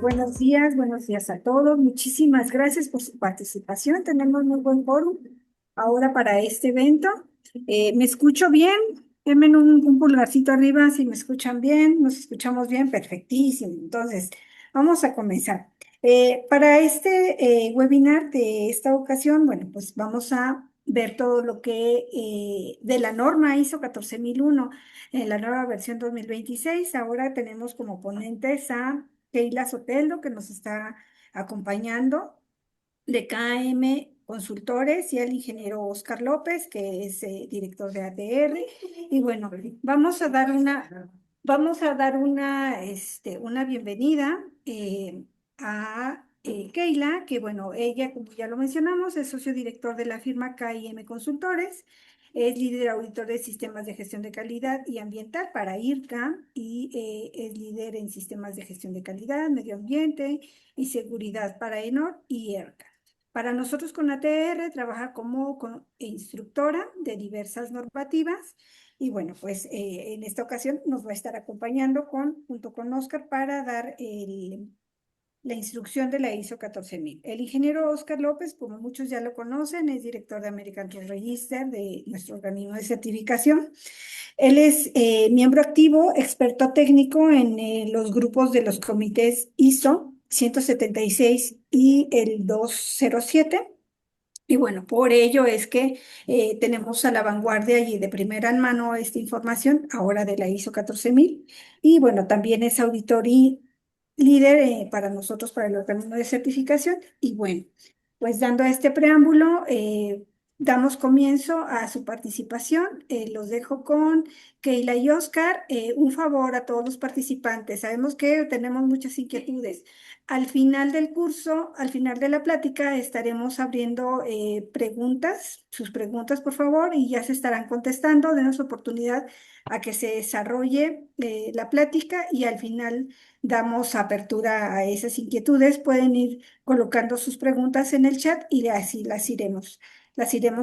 buenos días a todos. Muchísimas gracias por su participación. Tenemos muy buen foro ahora para este evento. ¿Me escucho bien? Denme un pulgarcito arriba si me escuchan bien. ¿Nos escuchamos bien? Perfectísimo. Entonces, vamos a comenzar. Para este webinar de esta ocasión, bueno, pues vamos a ver todo lo que de la norma ISO 14001 en la nueva versión 2026. Ahora tenemos como ponentes a Keila Sotelo, que nos está acompañando, de KM Consultores, y al ingeniero Oscar López, que es director de ATR. Y bueno, vamos a dar una bienvenida a Keila, que bueno, ella, como ya lo mencionamos, es socio director de la firma KM Consultores. Es líder auditor de sistemas de gestión de calidad y ambiental para IRCA y es líder en sistemas de gestión de calidad, medio ambiente y seguridad para ENOR y ERCA. Para nosotros con ATR trabaja como instructora de diversas normativas y bueno, pues en esta ocasión nos va a estar acompañando junto con Oscar para dar la instrucción de la ISO 14000. El ingeniero Oscar López, como muchos ya lo conocen, es director de American Trust Register, de nuestro organismo de certificación. Él es miembro activo, experto técnico en los grupos de los comités ISO 176 y el 207. Y bueno, por ello es que tenemos a la vanguardia y de primera mano esta información ahora de la ISO 14000. Y bueno, también es auditor y líder para nosotros, para el organismo de certificación. Y bueno, pues dando este preámbulo, damos comienzo a su participación. Los dejo con Keila y Oscar. Un favor a todos los participantes. Sabemos que tenemos muchas inquietudes. Al final del curso, al final de la plática, estaremos abriendo preguntas, sus preguntas, por favor, y ya se estarán contestando. Denos oportunidad a que se desarrolle la plática y al final damos apertura a esas inquietudes. Pueden ir colocando sus preguntas en el chat y así las iremos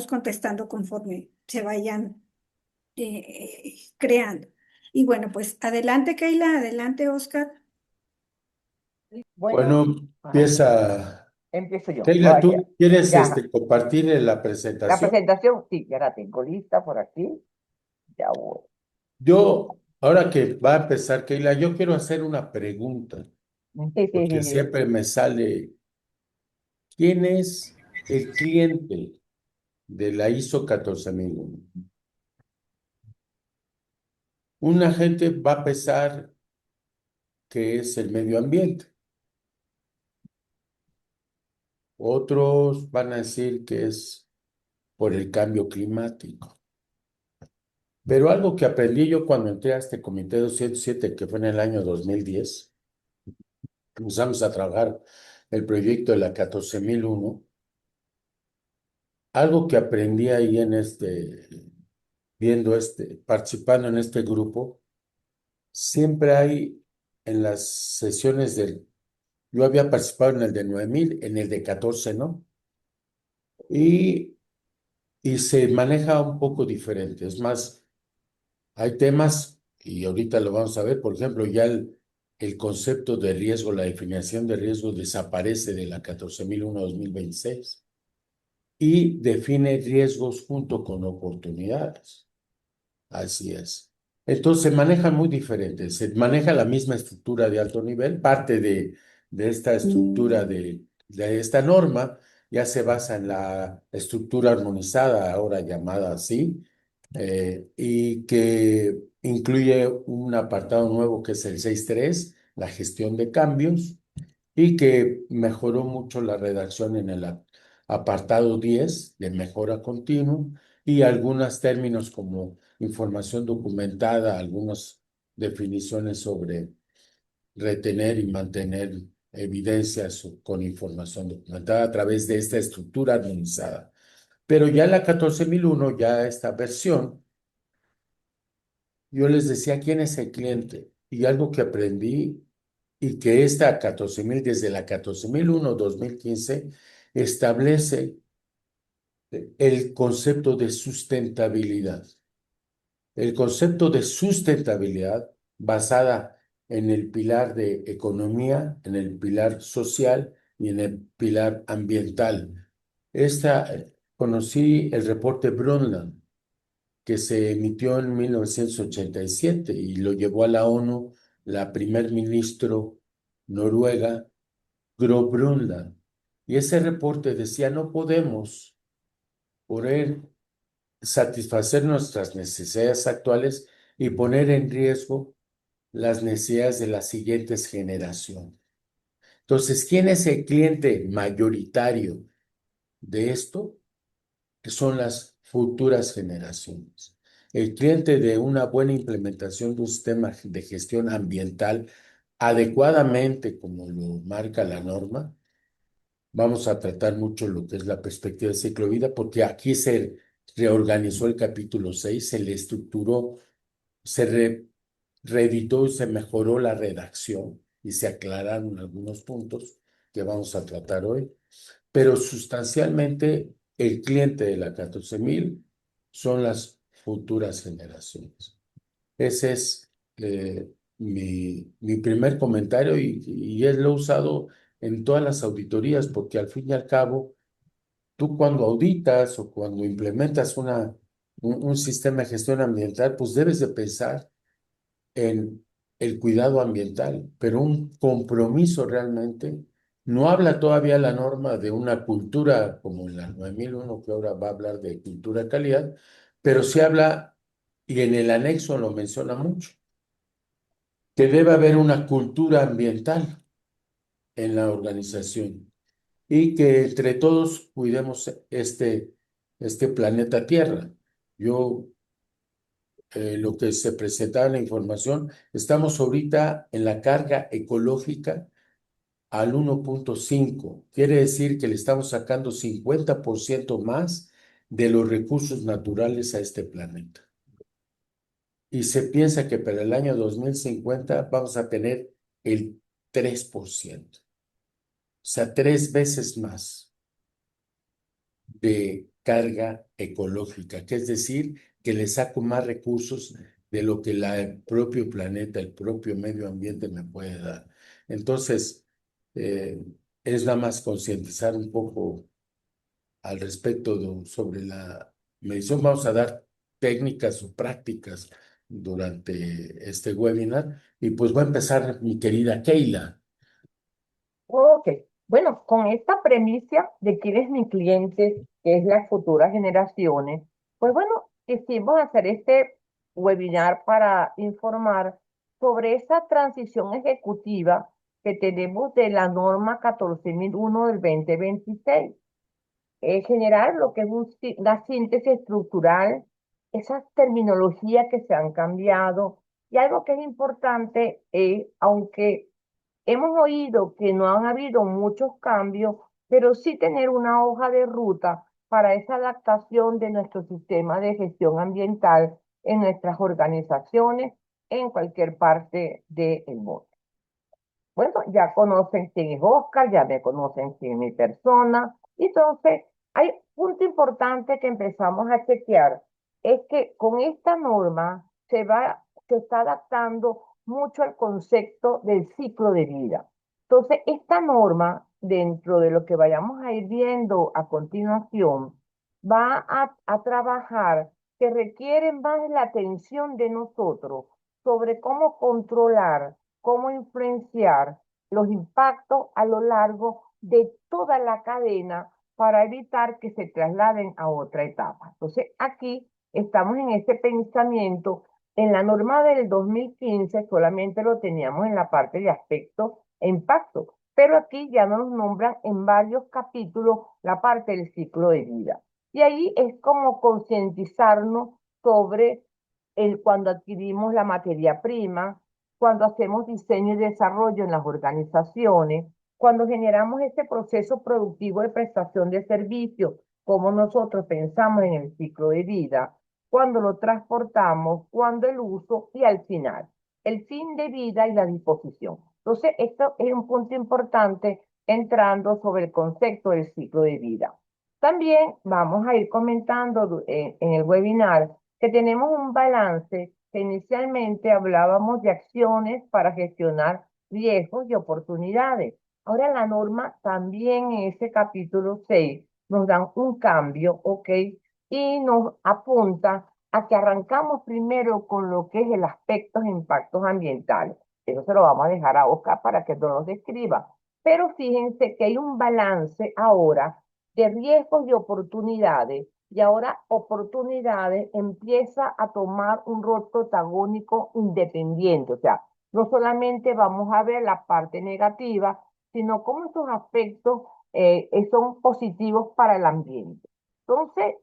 contestando conforme se vayan creando. Y bueno, pues adelante, Keila, adelante, Oscar. Bueno, Bueno, empieza. empiezo yo. Keila, ¿tú quieres Ya, compartir la la presentación? presentación, sí, ya la tengo lista por aquí. Ya voy. Yo, ahora que va a empezar, Keila, yo quiero hacer una pregunta, porque siempre me sale, ¿quién es el cliente de la ISO 14001? Una gente va a pensar que es el medio ambiente, otros van a decir que es por el cambio climático. Pero algo que aprendí yo cuando entré a este Comité 207, que fue en el año 2010, comenzamos a trabajar el proyecto de la 14001. Algo que aprendí ahí participando en este grupo, siempre hay en las sesiones yo había participado en el de 9000, en el de 14, ¿no? Y, y se maneja un poco diferente. Es más, hay temas, y ahorita lo vamos a ver, por ejemplo, ya el concepto de riesgo, la definición de riesgo desaparece de la 14001-2026 y define riesgos junto con oportunidades. Así es. Entonces se manejan muy diferentes. Se maneja la misma estructura de alto nivel. Parte de esta estructura de esta norma ya se basa en la estructura armonizada, ahora llamada así, y que incluye un apartado nuevo que es el 6.3, la gestión de cambios, y que mejoró mucho la redacción en el apartado 10 de mejora continua y algunos términos como información documentada, algunas definiciones sobre retener y mantener evidencias con información documentada a través de esta estructura armonizada. Pero ya en la 14001, ya esta versión, yo les decía quién es el cliente y algo que aprendí y que esta 14000 desde la 14001-2015 establece el concepto de sustentabilidad. El concepto de sustentabilidad basada en el pilar de economía, en el pilar social y en el pilar ambiental. Conocí el reporte Brundtland, que se emitió en 1987 y lo llevó a la ONU la primer ministro noruega, Gro Brundtland. Y ese reporte decía, no podemos poder satisfacer nuestras necesidades actuales y poner en riesgo las necesidades de las siguientes generaciones. Entonces, ¿quién es el cliente mayoritario de esto? Son las futuras generaciones. El cliente de una buena implementación de un sistema de gestión ambiental adecuadamente como lo marca la norma. Vamos a tratar mucho lo que es la perspectiva de ciclo de vida, porque aquí se reorganizó el capítulo 6, se le estructuró, reeditó y se mejoró la redacción y se aclararon algunos puntos que vamos a tratar hoy, pero sustancialmente el cliente de la 14,000 son las futuras generaciones. Ese es mi primer comentario y él lo he usado en todas las auditorías, porque al fin y al cabo, tú cuando auditas o cuando implementas un sistema de gestión ambiental, pues debes de pensar en el cuidado ambiental, pero un compromiso realmente. No habla todavía la norma de una cultura como en la 9001, que ahora va a hablar de cultura de calidad, pero sí habla, y en el anexo lo menciona mucho, que debe haber una cultura ambiental en la organización y que entre todos cuidemos este planeta Tierra. Yo lo que se presentaba en la información, estamos ahorita en la carga ecológica al 1.5. Quiere decir que le estamos sacando 50% más de los recursos naturales a este planeta. Y se piensa que para el año 2050 vamos a tener el 3%. O sea, 3 veces más de carga ecológica, que es decir, que le saco más recursos de lo que el propio planeta, el propio medio ambiente me puede dar. Entonces, eh, es nada más concientizar un poco al respecto sobre la medición. Vamos a dar técnicas o prácticas durante este webinar y pues va a empezar mi querida Keila. Ok, bueno, con esta premisa de quién es mi cliente, que es las futuras generaciones, pues bueno, quisimos hacer este webinar para informar sobre esa transición ejecutiva que tenemos de la norma 14.001 del 2026. Generar lo que es una síntesis estructural, esas terminologías que se han cambiado, y algo que es importante, aunque hemos oído que no han habido muchos cambios, pero sí tener una hoja de ruta para esa adaptación de nuestro sistema de gestión ambiental en nuestras organizaciones en cualquier parte del mundo. Bueno, ya conocen quién es Oscar, ya me conocen quién es mi persona. Entonces, hay un punto importante que empezamos a chequear, es que con esta norma se está adaptando mucho al concepto del ciclo de vida. Entonces, esta norma, dentro de lo que vayamos a ir viendo a continuación, va a trabajar que requiere más la atención de nosotros sobre cómo controlar, cómo influenciar los impactos a lo largo de toda la cadena para evitar que se trasladen a otra etapa. Entonces, aquí estamos en ese pensamiento. En la norma del 2015 solamente lo teníamos en la parte de aspecto e impacto, pero aquí ya nos nombran en varios capítulos la parte del ciclo de vida. Y ahí es como concientizarnos sobre cuando adquirimos la materia prima, cuando hacemos diseño y desarrollo en las organizaciones, cuando generamos ese proceso productivo de prestación de servicios, como nosotros pensamos en el ciclo de vida, cuando lo transportamos, cuando el uso y al final, el fin de vida y la disposición. Entonces, esto es un punto importante entrando sobre el concepto del ciclo de vida. También vamos a ir comentando en el webinar que tenemos un balance que inicialmente hablábamos de acciones para gestionar riesgos y oportunidades. Ahora la norma también en ese capítulo 6 nos dan un cambio, ¿ok? Y nos apunta a que arrancamos primero con lo que es el aspecto de impactos ambientales. Eso se lo vamos a dejar a Oscar para que nos lo describa. Pero fíjense que hay un balance ahora de riesgos y oportunidades, y ahora oportunidades empieza a tomar un rol protagónico independiente. O sea, no solamente vamos a ver la parte negativa, sino cómo esos aspectos son positivos para el ambiente. Entonces,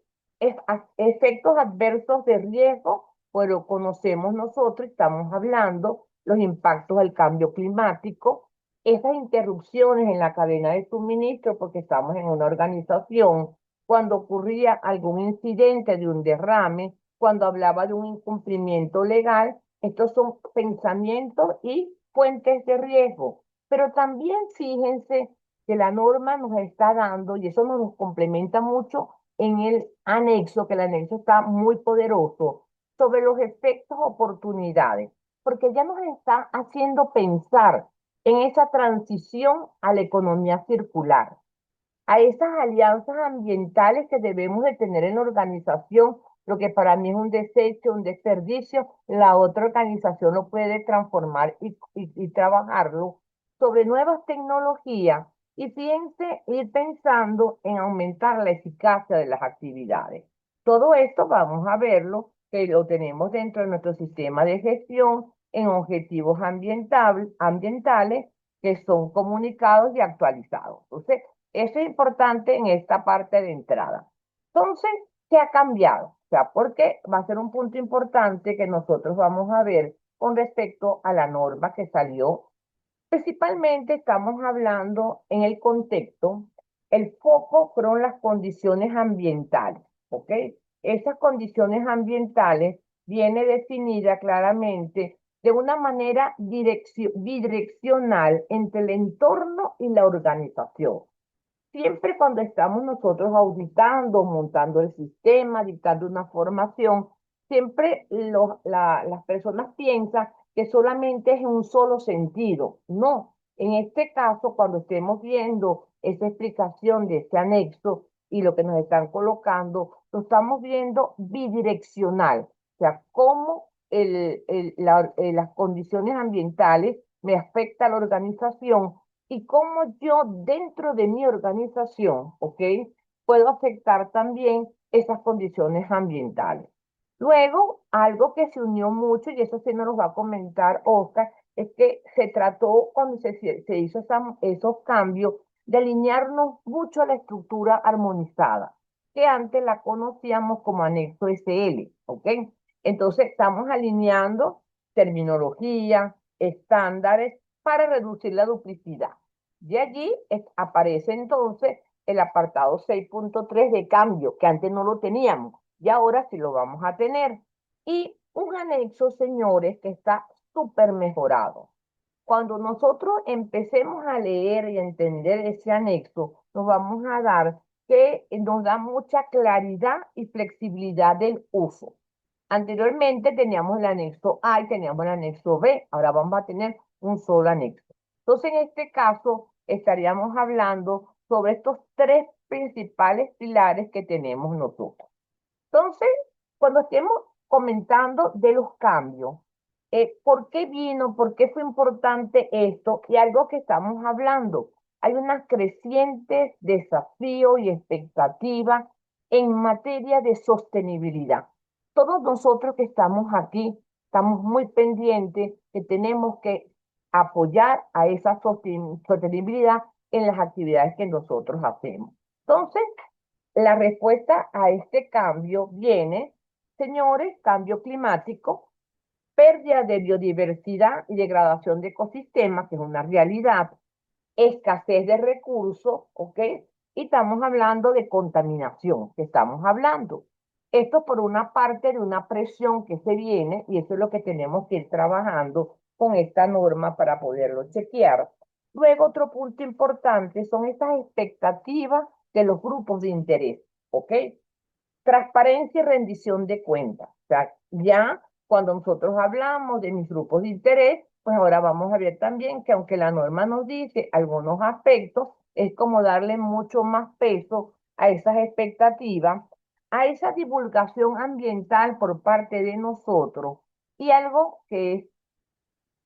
efectos adversos de riesgo, pues lo conocemos nosotros, estamos hablando, los impactos del cambio climático, esas interrupciones en la cadena de suministro, porque estamos en una organización, cuando ocurría algún incidente de un derrame, cuando hablaba de un incumplimiento legal, estos son pensamientos y fuentes de riesgo. Pero también fíjense que la norma nos está dando, y eso nos complementa mucho en el anexo, que el anexo está muy poderoso, sobre los efectos oportunidades, porque ya nos está haciendo pensar en esa transición a la economía circular, a esas alianzas ambientales que debemos de tener en la organización. Lo que para mí es un desecho, un desperdicio, la otra organización lo puede transformar y trabajarlo sobre nuevas tecnologías. Y fíjense, ir pensando en aumentar la eficacia de las actividades. Todo esto vamos a verlo, que lo tenemos dentro de nuestro sistema de gestión en objetivos ambientales que son comunicados y actualizados. Entonces, eso es importante en esta parte de entrada. Entonces, ¿qué ha cambiado? O sea, porque va a ser un punto importante que nosotros vamos a ver con respecto a la norma que salió. Principalmente estamos hablando en el contexto, el foco fueron las condiciones ambientales, ¿ok? Esas condiciones ambientales viene definida claramente de una manera bidireccional entre el entorno y la organización. Siempre cuando estamos nosotros auditando, montando el sistema, dictando una formación, siempre las personas piensan que solamente es en un solo sentido. No, en este caso, cuando estemos viendo esa explicación de este anexo y lo que nos están colocando, lo estamos viendo bidireccional. O sea, cómo las condiciones ambientales me afecta a la organización y cómo yo dentro de mi organización, ¿ok? Puedo afectar también esas condiciones ambientales. Luego, algo que se unió mucho, y eso sí nos lo va a comentar Oscar, es que se trató, cuando se hizo esos cambios, de alinearnos mucho a la estructura armonizada, que antes la conocíamos como anexo SL, ¿ok? Entonces, estamos alineando terminología, estándares, para reducir la duplicidad. De allí aparece entonces el apartado 6.3 de cambio, que antes no lo teníamos y ahora sí lo vamos a tener. Y un anexo, señores, que está súper mejorado. Cuando nosotros empecemos a leer y a entender ese anexo, nos vamos a dar que nos da mucha claridad y flexibilidad del uso. Anteriormente teníamos el anexo A y teníamos el anexo B, ahora vamos a tener un solo anexo. Entonces, en este caso, estaríamos hablando sobre estos tres principales pilares que tenemos nosotros. Entonces, cuando estemos comentando de los cambios, ¿por qué vino? ¿Por qué fue importante esto? Y algo que estamos hablando, hay unas crecientes desafíos y expectativas en materia de sostenibilidad. Todos nosotros que estamos aquí, estamos muy pendientes que tenemos que apoyar a esa sostenibilidad en las actividades que nosotros hacemos. Entonces, la respuesta a este cambio viene, señores, cambio climático, pérdida de biodiversidad y degradación de ecosistemas, que es una realidad, escasez de recursos, ¿ok? Y estamos hablando de contaminación, que estamos hablando. Esto por una parte de una presión que se viene, y eso es lo que tenemos que ir trabajando con esta norma para poderlo chequear. Luego, otro punto importante son estas expectativas de los grupos de interés, ¿ok? Transparencia y rendición de cuentas. O sea, ya Cuando nosotros hablamos de mis grupos de interés, pues ahora vamos a ver también que aunque la norma nos dice algunos aspectos, es como darle mucho más peso a esas expectativas, a esa divulgación ambiental por parte de nosotros y algo que es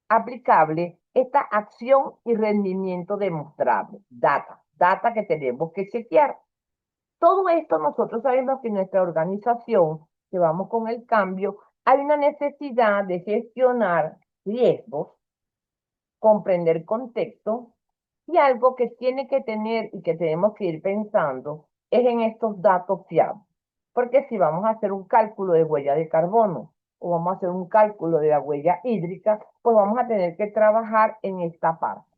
aplicable, esta acción y rendimiento demostrable, data que tenemos que chequear. Todo esto nosotros sabemos que en nuestra organización, que vamos con el cambio, hay una necesidad de gestionar riesgos, comprender contexto y algo que tiene que tener y que tenemos que ir pensando es en estos datos fiables. Porque si vamos a hacer un cálculo de huella de carbono o vamos a hacer un cálculo de la huella hídrica, pues vamos a tener que trabajar en esta parte.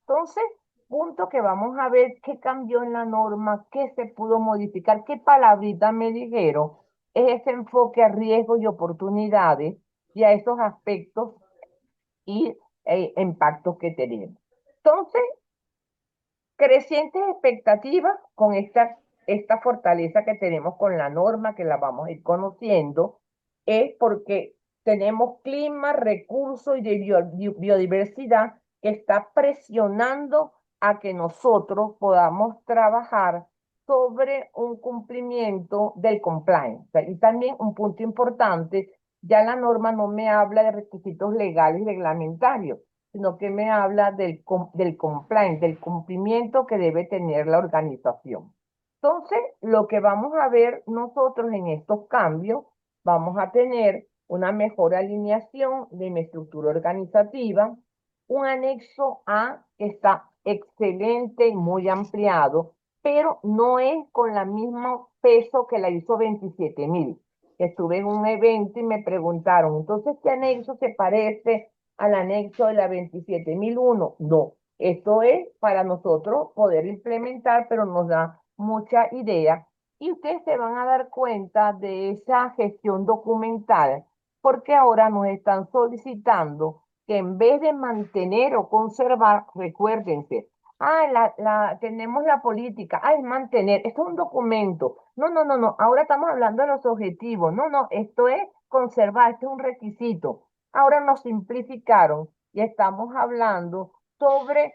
Entonces, punto que vamos a ver qué cambió en la norma, qué se pudo modificar, qué palabrita me dijeron, es ese enfoque a riesgos y oportunidades y a esos aspectos y impactos que tenemos. Entonces, crecientes expectativas con esta fortaleza que tenemos con la norma, que la vamos a ir conociendo, es porque tenemos clima, recursos y biodiversidad que está presionando a que nosotros podamos trabajar sobre un cumplimiento del compliance. Y también un punto importante, ya la norma no me habla de requisitos legales y reglamentarios, sino que me habla del compliance, del cumplimiento que debe tener la organización. Entonces, lo que vamos a ver nosotros en estos cambios, vamos a tener una mejor alineación de mi estructura organizativa, un anexo A que está excelente y muy ampliado, pero no es con la misma peso que la ISO 27000. Estuve en un evento y me preguntaron, entonces, ¿qué anexo se parece al anexo de la 27001? No, esto es para nosotros poder implementar, pero nos da mucha idea. Y ustedes se van a dar cuenta de esa gestión documental, porque ahora nos están solicitando que en vez de mantener o conservar, recuérdense, tenemos la política, es mantener, esto es un documento. No, no, no, no, ahora estamos hablando de los objetivos. No, no, esto es conservar, esto es un requisito. Ahora nos simplificaron y estamos hablando sobre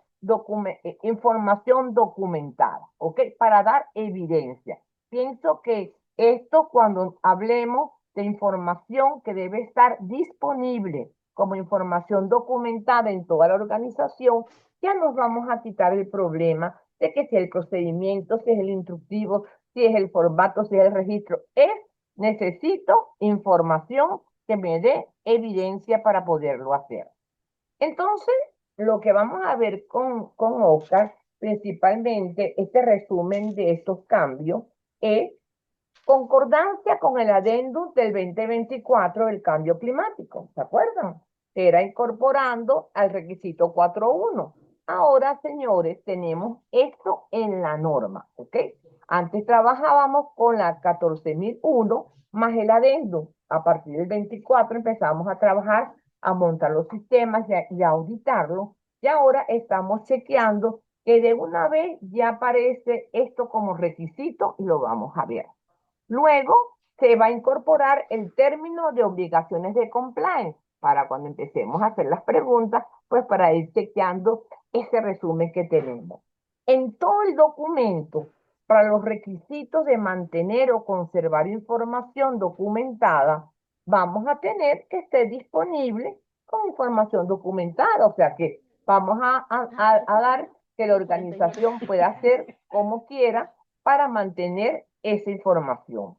información documentada, ¿ok? Para dar evidencia. Pienso que esto cuando hablemos de información que debe estar disponible como información documentada en toda la organización, ya nos vamos a quitar el problema de que si el procedimiento, si es el instructivo, si es el formato, si es el registro, necesito información que me dé evidencia para poderlo hacer. Entonces, lo que vamos a ver con Oscar, principalmente este resumen de estos cambios, es concordancia con el adendum del 2024 del cambio climático, ¿se acuerdan? Era incorporando al requisito 4.1. Ahora, señores, tenemos esto en la norma, ¿ok? Antes trabajábamos con la 14.001 más el adendum. A partir del 24 empezamos a trabajar, a montar los sistemas y a auditarlos. Y ahora estamos chequeando que de una vez ya aparece esto como requisito y lo vamos a ver. Luego se va a incorporar el término de obligaciones de compliance para cuando empecemos a hacer las preguntas, pues para ir chequeando ese resumen que tenemos. En todo el documento, para los requisitos de mantener o conservar información documentada, vamos a tener que esté disponible con información documentada, o sea que vamos a dar que la organización pueda hacer como quiera para mantener esa información.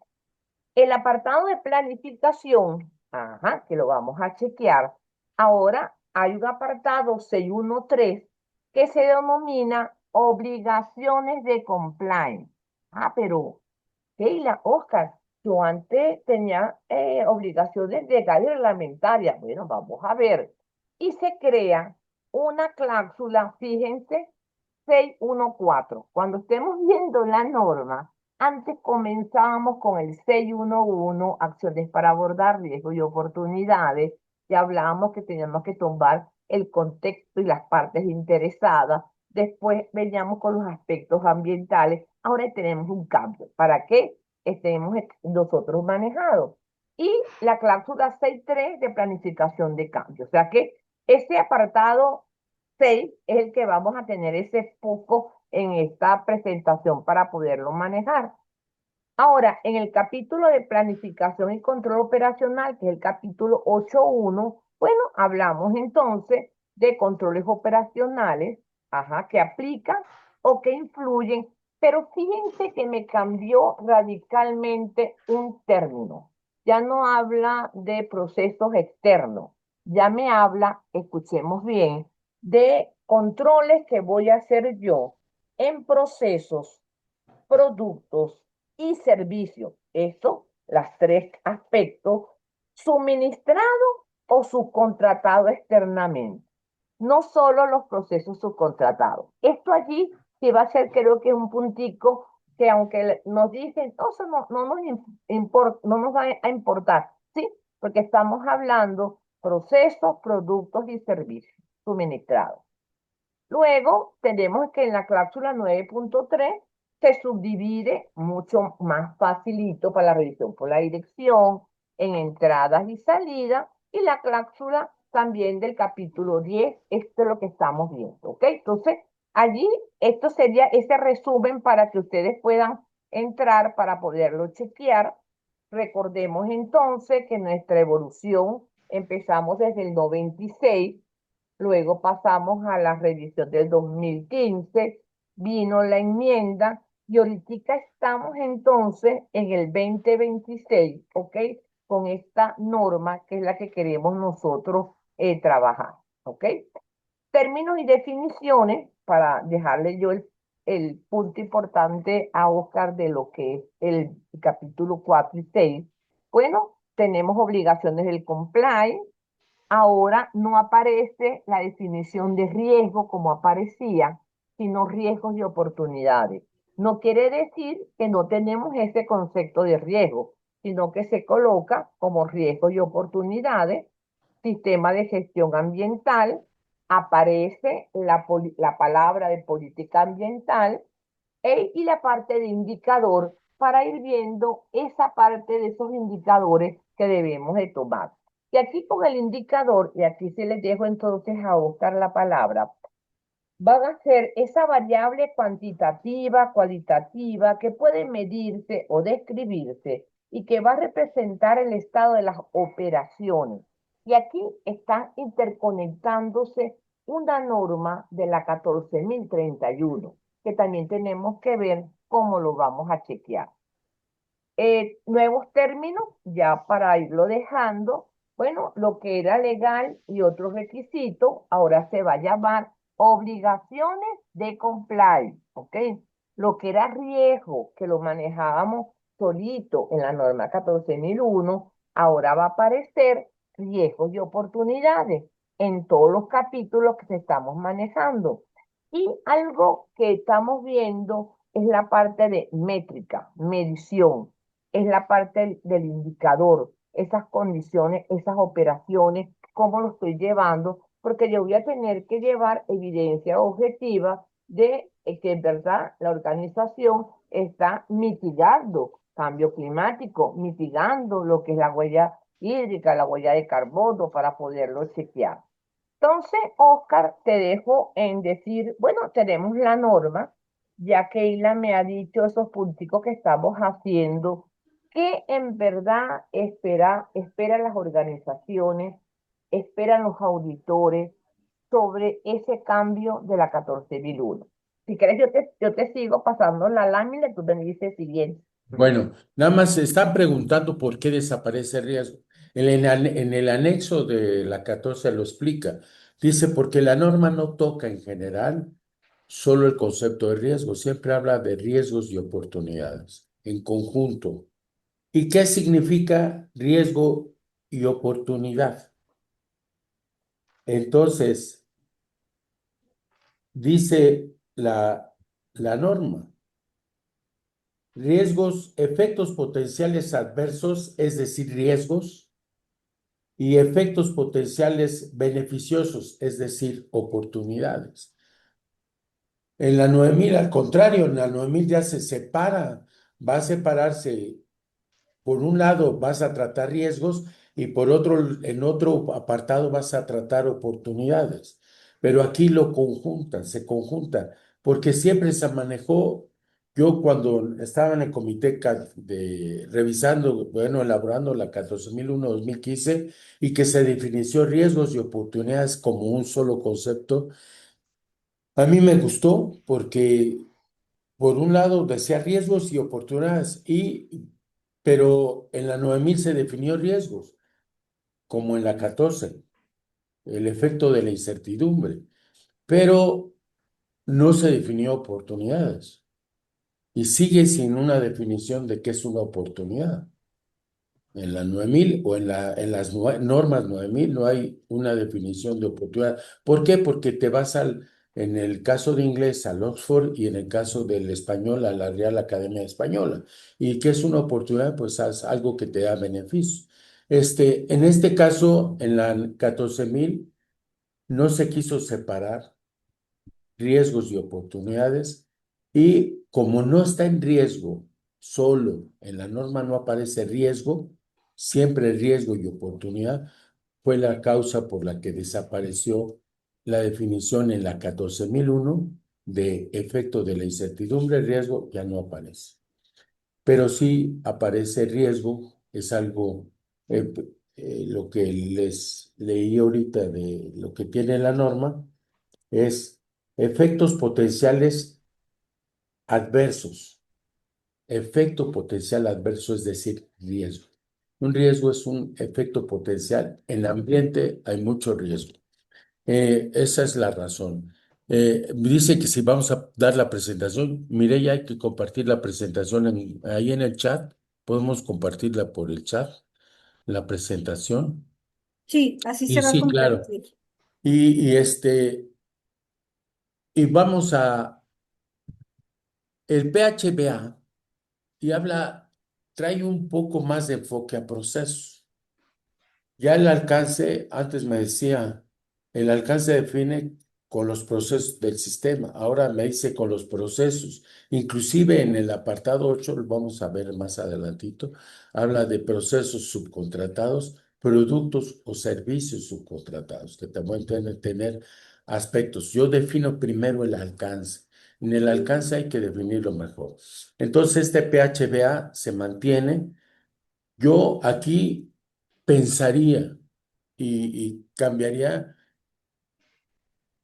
El apartado de planificación, que lo vamos a chequear, ahora hay un apartado 613 que se denomina obligaciones de compliance. Pero, Keila, Oscar, yo antes tenía obligaciones legales y reglamentarias. Bueno, vamos a ver. Y se crea una cláusula, fíjense, 614. Cuando estemos viendo la norma, antes comenzábamos con el 611, acciones para abordar riesgos y oportunidades, y hablábamos que teníamos que tomar el contexto y las partes interesadas. Después veníamos con los aspectos ambientales. Ahora tenemos un cambio. ¿Para qué estemos nosotros manejados? y la cláusula 6.3 de planificación de cambio. O sea que ese apartado 6 es el que vamos a tener ese foco en esta presentación para poderlo manejar. Ahora, en el capítulo de planificación y control operacional, que es el capítulo 8.1, bueno, hablamos entonces de controles operacionales, que aplican o que influyen, pero fíjense que me cambió radicalmente un término. Ya no habla de procesos externos, ya me habla, escuchemos bien, de controles que voy a hacer yo en procesos, productos y servicios. Esto, las tres aspectos, suministrado o subcontratado externamente. No solo los procesos subcontratados. Esto allí sí va a ser, creo que es un puntico que aunque nos dicen, entonces no nos va a importar, ¿sí? Porque estamos hablando procesos, productos y servicios suministrados. Luego tenemos que en la cláusula 9.3 se subdivide mucho más facilito para la revisión por la dirección, en entradas y salidas, y la cláusula también del capítulo 10, esto es lo que estamos viendo, ¿ok? Entonces, allí, esto sería ese resumen para que ustedes puedan entrar para poderlo chequear. Recordemos entonces que nuestra evolución empezamos desde el 96. Luego pasamos a la revisión del 2015, vino la enmienda y ahorita estamos entonces en el 2026, ¿ok? Con esta norma que es la que queremos nosotros trabajar, ¿ok? Términos y definiciones, para dejarle yo el punto importante a Oscar de lo que es el capítulo 4 y 6. Bueno, tenemos obligaciones del comply. Ahora no aparece la definición de riesgo como aparecía, sino riesgos y oportunidades. No quiere decir que no tenemos ese concepto de riesgo, sino que se coloca como riesgos y oportunidades, sistema de gestión ambiental, aparece la palabra de política ambiental y la parte de indicador para ir viendo esa parte de esos indicadores que debemos de tomar. Y aquí con el indicador, y aquí se les dejo entonces a Oscar la palabra, van a ser esa variable cuantitativa, cualitativa, que puede medirse o describirse y que va a representar el estado de las operaciones. Y aquí están interconectándose una norma de la 14.031, que también tenemos que ver cómo lo vamos a chequear. Nuevos términos, ya para irlo dejando, bueno, lo que era legal y otros requisitos, ahora se va a llamar obligaciones de comply, ¿ok? Lo que era riesgo, que lo manejábamos solito en la norma 14.001, ahora va a aparecer riesgos y oportunidades en todos los capítulos que estamos manejando. Y algo que estamos viendo es la parte de métrica, medición, es la parte del indicador, esas condiciones, esas operaciones, cómo lo estoy llevando, porque yo voy a tener que llevar evidencia objetiva de que en verdad la organización está mitigando cambio climático, mitigando lo que es la huella hídrica, la huella de carbono para poderlo chequear. Entonces, Oscar, te dejo en decir, bueno, tenemos la norma, ya que Ila me ha dicho esos punticos que estamos haciendo, que en verdad esperan las organizaciones, esperan los auditores sobre ese cambio de la 14.001. Si quieres, yo te sigo pasando la lámina y tú me dices siguiente. Bueno, nada más se están preguntando por qué desaparece el riesgo. En el anexo de la 14 lo explica. Dice, porque la norma no toca en general solo el concepto de riesgo, siempre habla de riesgos y oportunidades en conjunto. ¿Y qué significa riesgo y oportunidad? Entonces, dice la norma. Riesgos, efectos potenciales adversos, es decir, riesgos, y efectos potenciales beneficiosos, es decir, oportunidades. En la 9000, al contrario, en la 9000 ya se separa, va a separarse por un lado vas a tratar riesgos y por otro, en otro apartado vas a tratar oportunidades. Pero aquí lo conjuntan, se conjuntan, porque siempre se manejó. Yo cuando estaba en el comité revisando, bueno, elaborando la 14.001-2015 y que se definió riesgos y oportunidades como un solo concepto, a mí me gustó porque por un lado decía riesgos y oportunidades, pero en la 9000 se definió riesgos, como en la 14, el efecto de la incertidumbre, pero no se definió oportunidades y sigue sin una definición de qué es una oportunidad. En la 9000 o en las normas 9000 no hay una definición de oportunidad. ¿Por qué? Porque te vas en el caso de inglés al Oxford y en el caso del español a la Real Academia Española. ¿Y qué es una oportunidad? Pues haz algo que te da beneficio. En este caso, en la 14000 no se quiso separar riesgos y oportunidades, y como no está en riesgo, solo en la norma no aparece riesgo, siempre riesgo y oportunidad, fue la causa por la que desapareció la definición en la 14001 de efecto de la incertidumbre, riesgo ya no aparece. Pero sí aparece riesgo, es algo, lo que les leí ahorita de lo que tiene la norma, es efectos potenciales adversos. Efecto potencial adverso es decir, riesgo. Un riesgo es un efecto potencial. En el ambiente hay mucho riesgo. Esa es la razón. Dice que si vamos a dar la presentación, Mireya, hay que compartir la presentación ahí en el chat. Podemos compartirla por el chat, la presentación. Sí, así Y se va a sí, claro. compartir. Y vamos el PHBA y trae un poco más de enfoque a procesos. Ya el alcance, antes me decía, el alcance define con los procesos del sistema, ahora me dice con los procesos. Inclusive en el apartado 8 lo vamos a ver más adelantito, habla de procesos subcontratados, productos o servicios subcontratados, que también tienen que tener aspectos. Yo defino primero el alcance. En el alcance hay que definirlo mejor. Entonces, este PHBA se mantiene. Yo aquí pensaría y cambiaría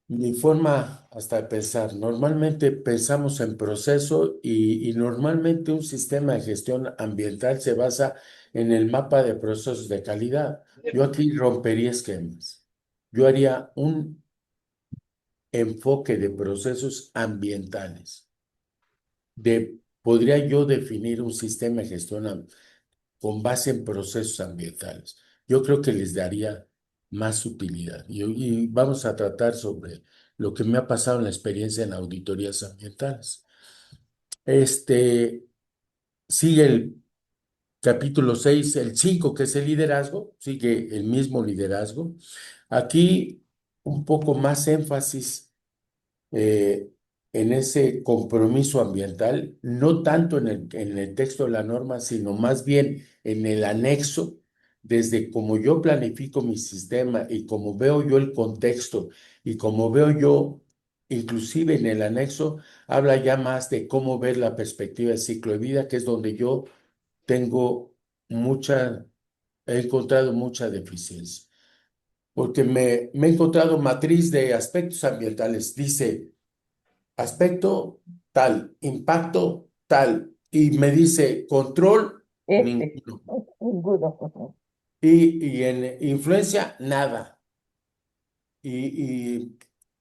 mi forma hasta de pensar. Normalmente pensamos en proceso y normalmente un sistema de gestión ambiental se basa en el mapa de procesos de calidad. Yo aquí rompería esquemas. Yo haría un enfoque de procesos ambientales. Podría yo definir un sistema de gestión con base en procesos ambientales. Yo creo que les daría más utilidad. Y vamos a tratar sobre lo que me ha pasado en la experiencia en auditorías ambientales. Este, Sigue el capítulo 6, el 5 que es el liderazgo, sigue el mismo liderazgo. Aquí un poco más énfasis eh, en ese compromiso ambiental, no tanto en el texto de la norma, sino más bien en el anexo, desde cómo yo planifico mi sistema y cómo veo yo el contexto y cómo veo yo, inclusive en el anexo, habla ya más de cómo ver la perspectiva de ciclo de vida, que es donde yo tengo he encontrado mucha deficiencia. Porque me he encontrado matriz de aspectos ambientales. Dice, aspecto tal, impacto tal, y me dice control, Este, ninguno. ninguno. Y en influencia, nada. Y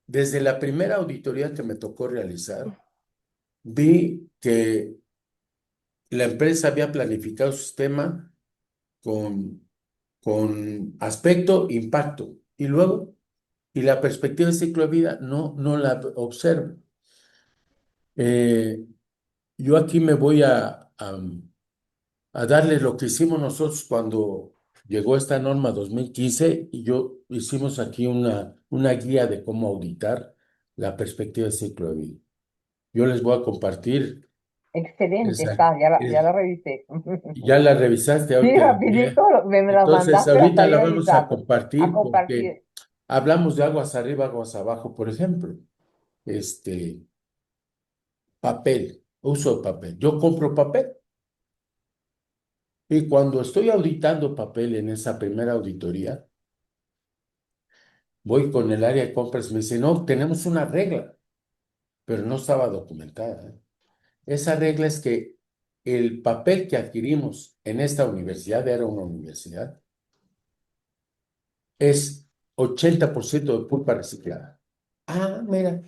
desde la primera auditoría que me tocó realizar, vi que la empresa había planificado su sistema con, con aspecto, impacto, y la perspectiva de ciclo de vida no la observo. Eh, yo aquí me voy a darle lo que hicimos nosotros cuando llegó esta norma 2015 y yo hicimos aquí una guía de cómo auditar la perspectiva de ciclo de vida. Yo les voy a compartir. Excelente, Exacto. está, ya la revisé. Ya la revisaste Sí, ahorita. rapidito me la Entonces, mandaste, la ahorita estoy la vamos a revisando. A compartir porque compartir. hablamos de aguas arriba, aguas abajo, por ejemplo. Papel, uso de papel. Yo compro papel y cuando estoy auditando papel en esa primera auditoría, voy con el área de compras y me dice, no, tenemos una regla, pero no estaba documentada. Esa regla es que el papel que adquirimos en esta universidad, era una universidad, es 80% de pulpa reciclada. Ah, mira,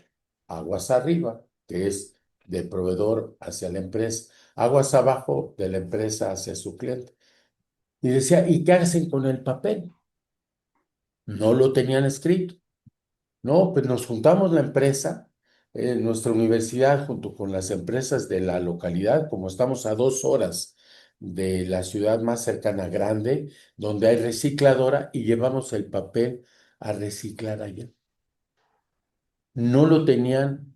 aguas arriba, que es del proveedor hacia la empresa, aguas abajo de la empresa hacia su cliente. Y decía, ¿y qué hacen con el papel? No lo tenían escrito. No, pues nos juntamos la empresa, nuestra universidad, junto con las empresas de la localidad, como estamos a 2 horas de la ciudad más cercana grande, donde hay recicladora, y llevamos el papel a reciclar allá. No lo tenían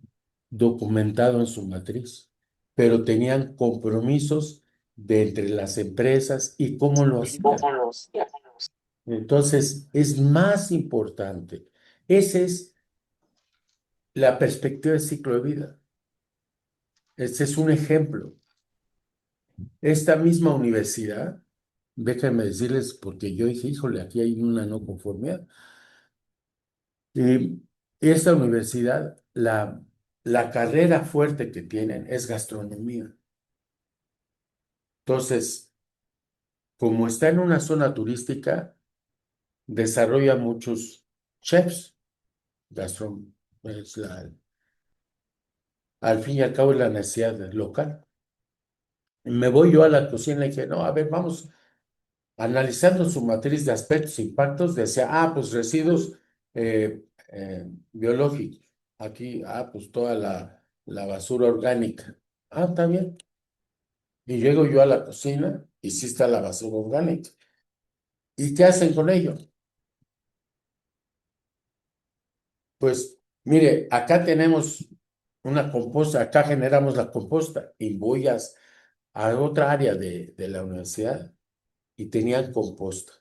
documentado en su matriz, pero tenían compromisos de entre las empresas y cómo lo hacían. Entonces, es más importante. Esa es la perspectiva del ciclo de vida. Este es un ejemplo. Esta misma universidad, déjenme decirles, porque yo dije, híjole, aquí hay una no conformidad. Y esta universidad, la carrera fuerte que tienen es gastronomía. Entonces, como está en una zona turística, desarrolla muchos chefs. Gastro, es al fin y al cabo es la necesidad local. Me voy yo a la cocina y dije, no, a ver, vamos analizando su matriz de aspectos e impactos, decía, pues residuos biológicos. Aquí, pues toda la basura orgánica. Está bien. Y llego yo a la cocina y sí está la basura orgánica. ¿Y qué hacen con ello? Pues, mire, acá tenemos una composta, acá generamos la composta y voy a otra área de la universidad y tenían composta.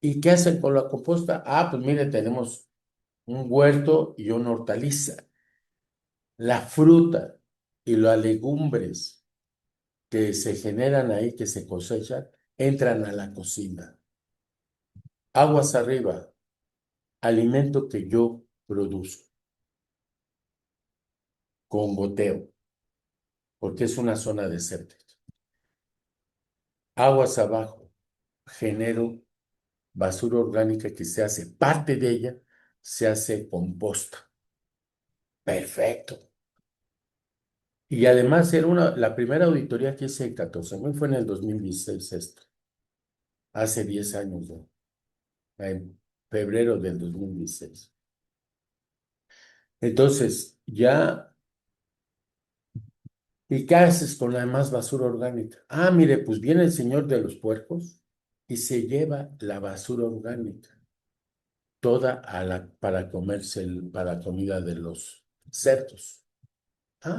¿Y qué hacen con la composta? Pues mire, tenemos un huerto y una hortaliza. La fruta y las legumbres que se generan ahí, que se cosechan, entran a la cocina. Aguas arriba, alimento que yo produzco con goteo, porque es una zona desértica. Aguas abajo, genero basura orgánica que se hace, parte de ella se hace composta. Perfecto. Y además era la primera auditoría que hice en 14.000 fue en el 2016 esto, hace 10 años ya, en febrero del 2016. Entonces, ¿y qué haces con la demás basura orgánica? Mire, pues viene el señor de los puercos y se lleva la basura orgánica, toda para comerse, para comida de los cerdos.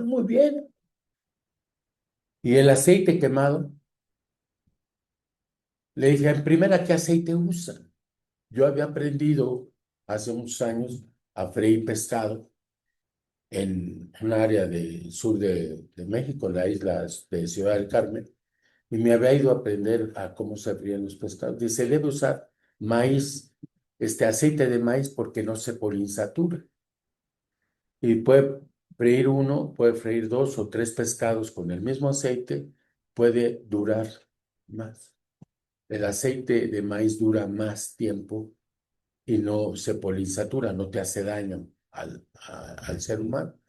Muy bien. ¿Y el aceite quemado? Le dije, en primera, ¿qué aceite usan? Yo había aprendido hace unos años a freír pescado en un área del sur de México, en la isla de Ciudad del Carmen, y me había ido a aprender a cómo se fríen los pescados. Dice, debe usar maíz, aceite de maíz porque no se polinsatura. Y puede freír 2 o 3 pescados con el mismo aceite, puede durar más. El aceite de maíz dura más tiempo y no se polinsatura, no te hace daño al ser humano.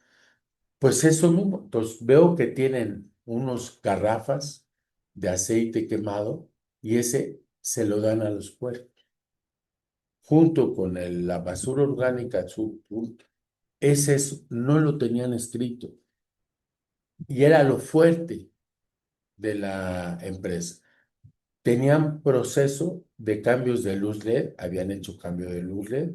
Pues eso mismo. Entonces veo que tienen unos garrafas de aceite quemado y ese se lo dan a los puercos, junto con la basura orgánica. No lo tenían escrito y era lo fuerte de la empresa. Tenían proceso de cambios de luz LED, habían hecho cambio de luz LED.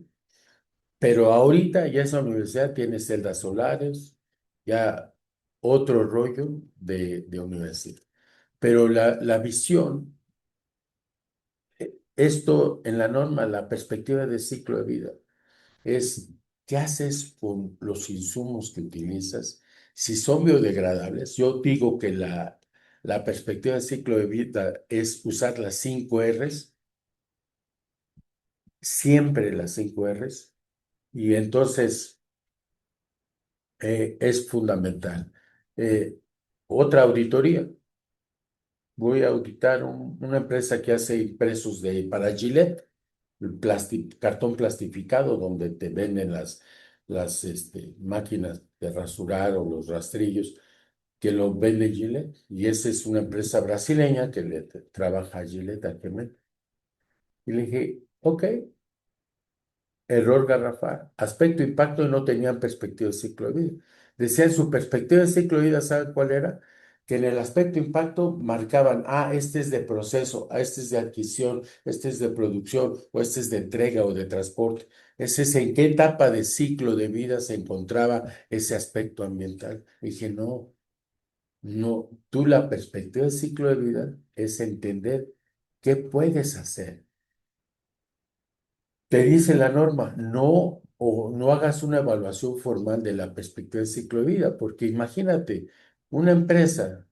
Pero ahorita ya esa universidad tiene celdas solares, ya otro rollo de universidad. Pero la visión, esto en la norma, la perspectiva de ciclo de vida, es qué haces con los insumos que utilizas, si son biodegradables. Yo digo que la perspectiva de ciclo de vida es usar las 5 Rs, siempre las 5 Rs, y entonces es fundamental. Eh, Otra auditoría. Voy a auditar una empresa que hace impresos para Gillette, el cartón plastificado donde te venden las máquinas de rasurar o los rastrillos que lo vende Gillette. Y esa es una empresa brasileña que trabaja a Gillette actualmente. Y le dije, ok, error garrafal. Aspecto, impacto, no tenían perspectiva de ciclo de vida. Decían su perspectiva de ciclo de vida, ¿saben cuál era? Que en el aspecto impacto marcaban, este es de proceso, este es de adquisición, este es de producción, o este es de entrega o de transporte. Ese es en qué etapa de ciclo de vida se encontraba ese aspecto ambiental. Dije, no, no, tú la perspectiva de ciclo de vida es entender qué puedes hacer. Te dice la norma, no o no hagas una evaluación formal de la perspectiva de ciclo de vida, porque imagínate, una empresa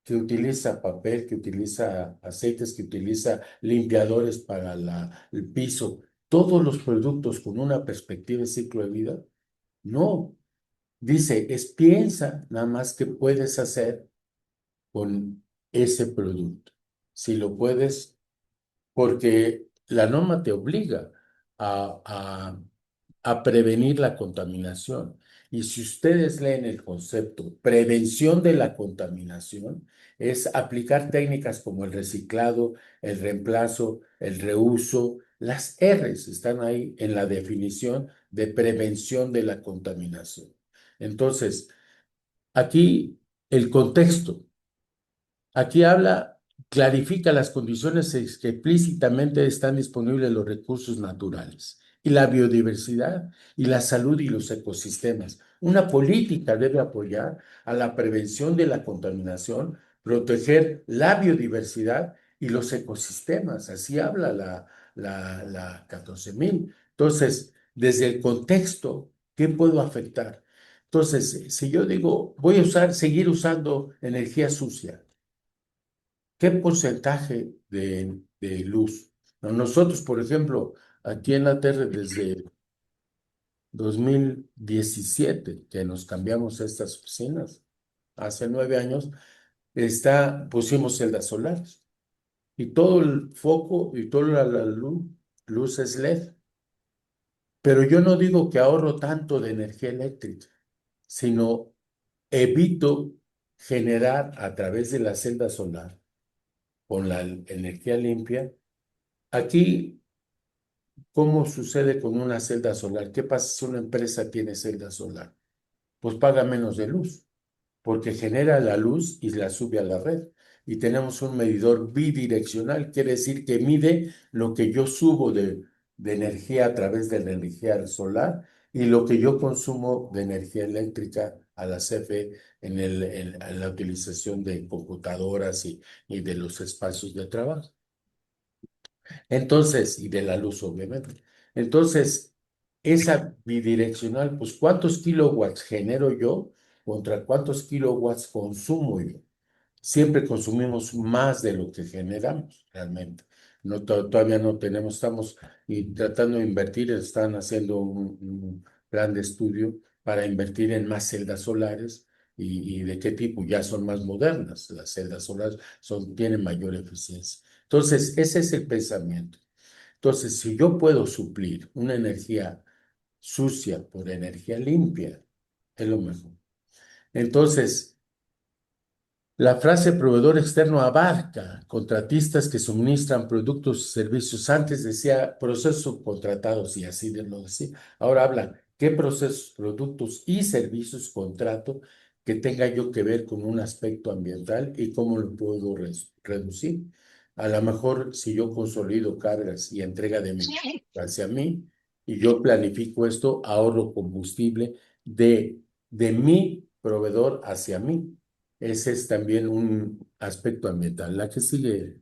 que utiliza papel, que utiliza aceites, que utiliza limpiadores para el piso, todos los productos con una perspectiva de ciclo de vida, no. Dice, piensa nada más qué puedes hacer con ese producto. Si lo puedes, porque la norma te obliga a, a, a prevenir la contaminación. Y si ustedes leen el concepto prevención de la contaminación, es aplicar técnicas como el reciclado, el reemplazo, el reuso. Las R's están ahí en la definición de prevención de la contaminación. Entonces, aquí el contexto. Aquí habla, clarifica las condiciones en que explícitamente están disponibles los recursos naturales y la biodiversidad y la salud y los ecosistemas. Una política debe apoyar a la prevención de la contaminación, proteger la biodiversidad y los ecosistemas. Así habla la 14.000. Entonces, desde el contexto, ¿qué puedo afectar? Entonces, si yo digo, voy a seguir usando energía sucia, ¿qué porcentaje de luz? No, nosotros, por ejemplo, aquí en la Tierra desde 2017 que nos cambiamos a estas oficinas, hace 9 años, pusimos celdas solares y todo el foco y toda la luz es LED. Pero yo no digo que ahorro tanto de energía eléctrica, sino evito generar a través de la celda solar con la energía limpia. Aquí, ¿cómo sucede con una celda solar? ¿Qué pasa si una empresa tiene celda solar? Pues paga menos de luz, porque genera la luz y la sube a la red. Y tenemos un medidor bidireccional, quiere decir que mide lo que yo subo de energía a través de la energía solar y lo que yo consumo de energía eléctrica a la CFE en la utilización de computadoras y de los espacios de trabajo. Entonces, y de la luz, obviamente. Entonces, esa bidireccional, pues, ¿cuántos kilowatts genero yo contra cuántos kilowatts consumo yo? Siempre consumimos más de lo que generamos, realmente. No, todavía no tenemos, estamos tratando de invertir, están haciendo un plan de estudio para invertir en más celdas solares y de qué tipo, ya son más modernas. Las celdas solares tienen mayor eficiencia. Entonces, ese es el pensamiento. Entonces, si yo puedo suplir una energía sucia por energía limpia, es lo mejor. Entonces, la frase proveedor externo abarca contratistas que suministran productos y servicios. Antes decía procesos subcontratados y así de lo decía. Ahora habla qué procesos, productos y servicios contrato que tenga yo que ver con un aspecto ambiental y cómo lo puedo reducir. A lo mejor si yo consolido cargas y entrega de mi hacia mí y yo planifico esto, ahorro combustible de mi proveedor hacia mí. Ese es también un aspecto ambiental. La que sigue,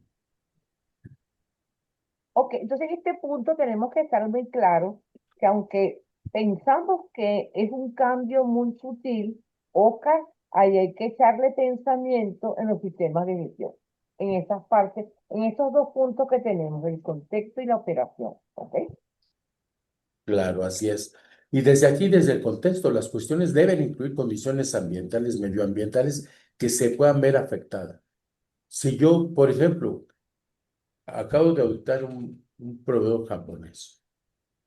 Ok, entonces en este punto tenemos que estar muy claros que aunque pensamos que es un cambio muy sutil, Oscar, ahí hay que echarle pensamiento en los sistemas de gestión, en esas partes, en esos dos puntos que tenemos, el contexto y la operación, ¿ok? claro, así es. Y desde aquí, desde el contexto, las cuestiones deben incluir condiciones ambientales, medioambientales que se puedan ver afectadas. Si yo, por ejemplo, acabo de auditar un proveedor japonés,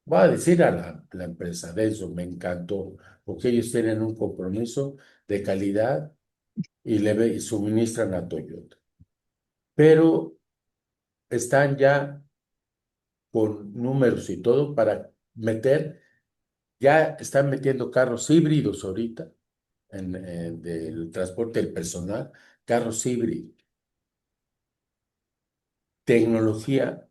voy a decir a la empresa de eso, me encantó, porque ellos tienen un compromiso de calidad y suministran a Toyota. Pero están ya con números y todo para meter, ya están metiendo carros híbridos ahorita en del transporte del personal, carros híbridos, tecnología.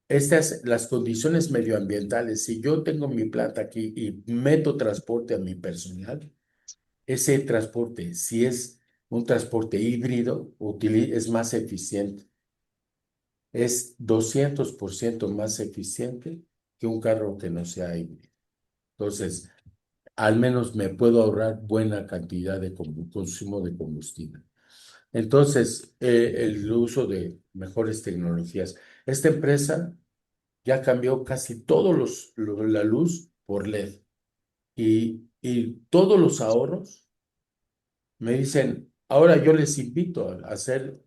Estas, las condiciones medioambientales, si yo tengo mi planta aquí y meto transporte a mi personal, ese transporte, si es un transporte híbrido, es más eficiente. Es 200% más eficiente que un carro que no sea híbrido. Entonces, al menos me puedo ahorrar buena cantidad de consumo de combustible. Entonces, el uso de mejores tecnologías. Esta empresa ya cambió casi todos la luz por LED y todos los ahorros me dicen, ahora yo les invito a hacer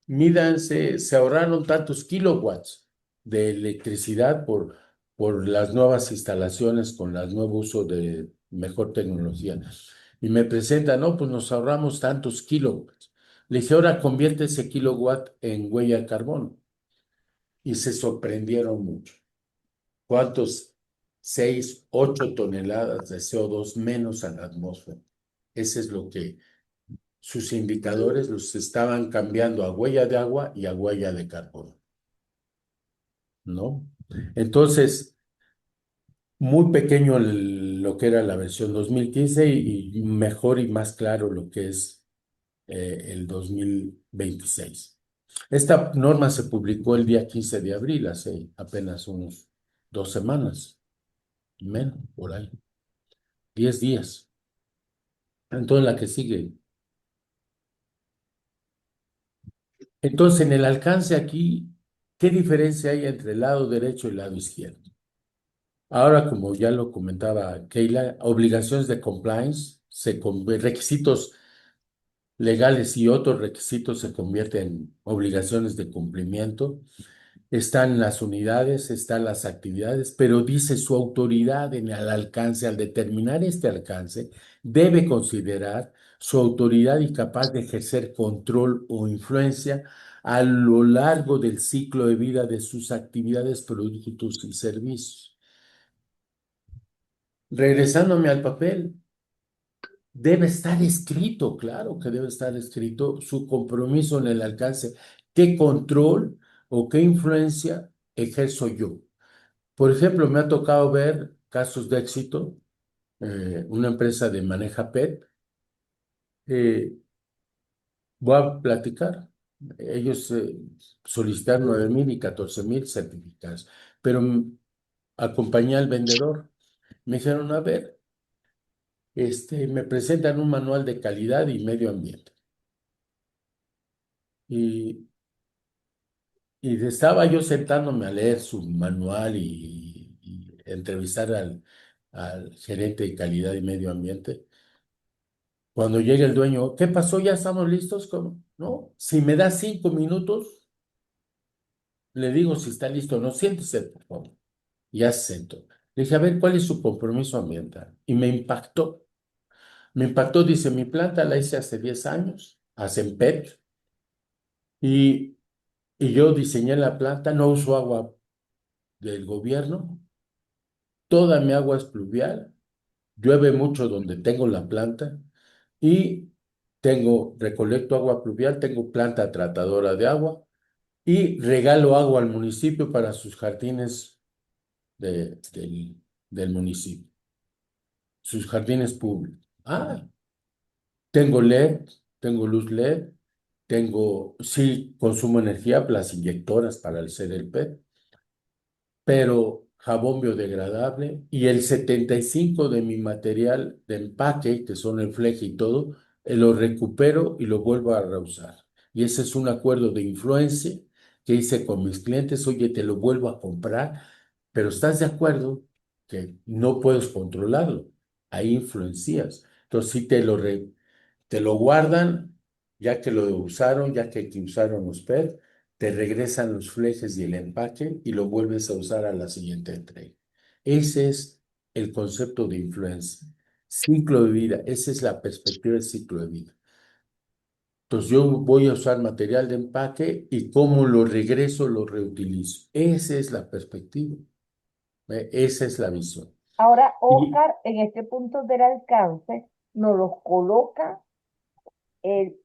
mídanse, se ahorraron tantos kilowatts de electricidad por las nuevas instalaciones con el nuevo uso de mejor tecnología. Y me presentan, no, pues nos ahorramos tantos kilowatts. Le dije, ahora convierte ese kilowatt en huella de carbono. Y se sorprendieron mucho. ¿Cuántos? 6, 8 toneladas de CO2 menos a la atmósfera. Ese es lo que sus indicadores los estaban cambiando a huella de agua y a huella de carbono, ¿no? Entonces, muy pequeño lo que era la versión 2015 y mejor y más claro lo que es el 2026. Esta norma se publicó el día 15 de abril, hace apenas unos 2 semanas, menos, por ahí, 10 días. Entonces, la que sigue. Entonces, en el alcance aquí, ¿qué diferencia hay entre el lado derecho y el lado izquierdo? Ahora, como ya lo comentaba Keila, obligaciones de compliance, requisitos legales y otros requisitos se convierten en obligaciones de cumplimiento. Están las unidades, están las actividades, pero dice su autoridad en el alcance, al determinar este alcance, debe considerar su autoridad y capaz de ejercer control o influencia a lo largo del ciclo de vida de sus actividades, productos y servicios. Regresándome al papel, debe estar escrito, claro que debe estar escrito su compromiso en el alcance. ¿Qué control o qué influencia ejerzo yo? Por ejemplo, me ha tocado ver casos de éxito, una empresa de maneja PET, eh, voy a platicar. Ellos solicitaron 9,000 y 14,000 certificados, pero acompañé al vendedor. Me dijeron, a ver, me presentan un manual de calidad y medio ambiente. Y, y estaba yo sentándome a leer su manual y entrevistar al gerente de calidad y medio ambiente. Cuando llegue el dueño, ¿qué pasó? ¿Ya estamos listos? ¿Cómo? No, si me da 5 minutos, le digo si está listo o no, siéntese, por favor. Ya se sentó. Le dije, a ver, ¿cuál es su compromiso ambiental? Y me impactó. Me impactó, dice, mi planta la hice hace 10 años, hace PET, y, y yo diseñé la planta, no uso agua del gobierno, toda mi agua es pluvial, llueve mucho donde tengo la planta, y recolecto agua pluvial, tengo planta tratadora de agua, y regalo agua al municipio para sus jardines del municipio, sus jardines públicos. Ah, Tengo LED, tengo luz LED, tengo, sí, consumo energía, las inyectoras para hacer el PET, pero jabón biodegradable y el 75 de mi material de empaque, que son el fleje y todo, lo recupero y lo vuelvo a reusar. Y ese es un acuerdo de influencia que hice con mis clientes, oye, te lo vuelvo a comprar, pero ¿estás de acuerdo que no puedes controlarlo? Ahí influencias. Entonces, sí te lo guardan, ya que lo usaron, que usaron los PET, te regresan los flejes y el empaque y lo vuelves a usar a la siguiente entrega. Ese es el concepto de influencia. Ciclo de vida, esa es la perspectiva del ciclo de vida. Entonces yo voy a usar material de empaque y cómo lo regreso, lo reutilizo. Esa es la perspectiva, esa es la visión. Ahora, Y Oscar, en este punto del alcance, nos los coloca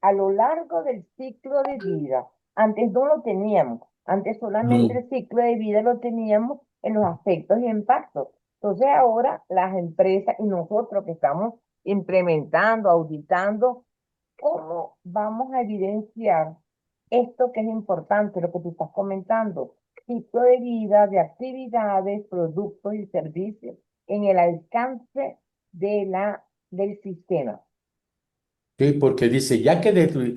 a lo largo del ciclo de vida. Antes no lo teníamos, antes solamente no, el ciclo de vida lo teníamos en los aspectos y impactos. Entonces ahora las empresas y nosotros que estamos implementando, auditando, ¿cómo vamos a evidenciar esto que es importante, lo que tú estás comentando? Ciclo de vida, de actividades, productos y servicios en el alcance del sistema. sí, porque dice,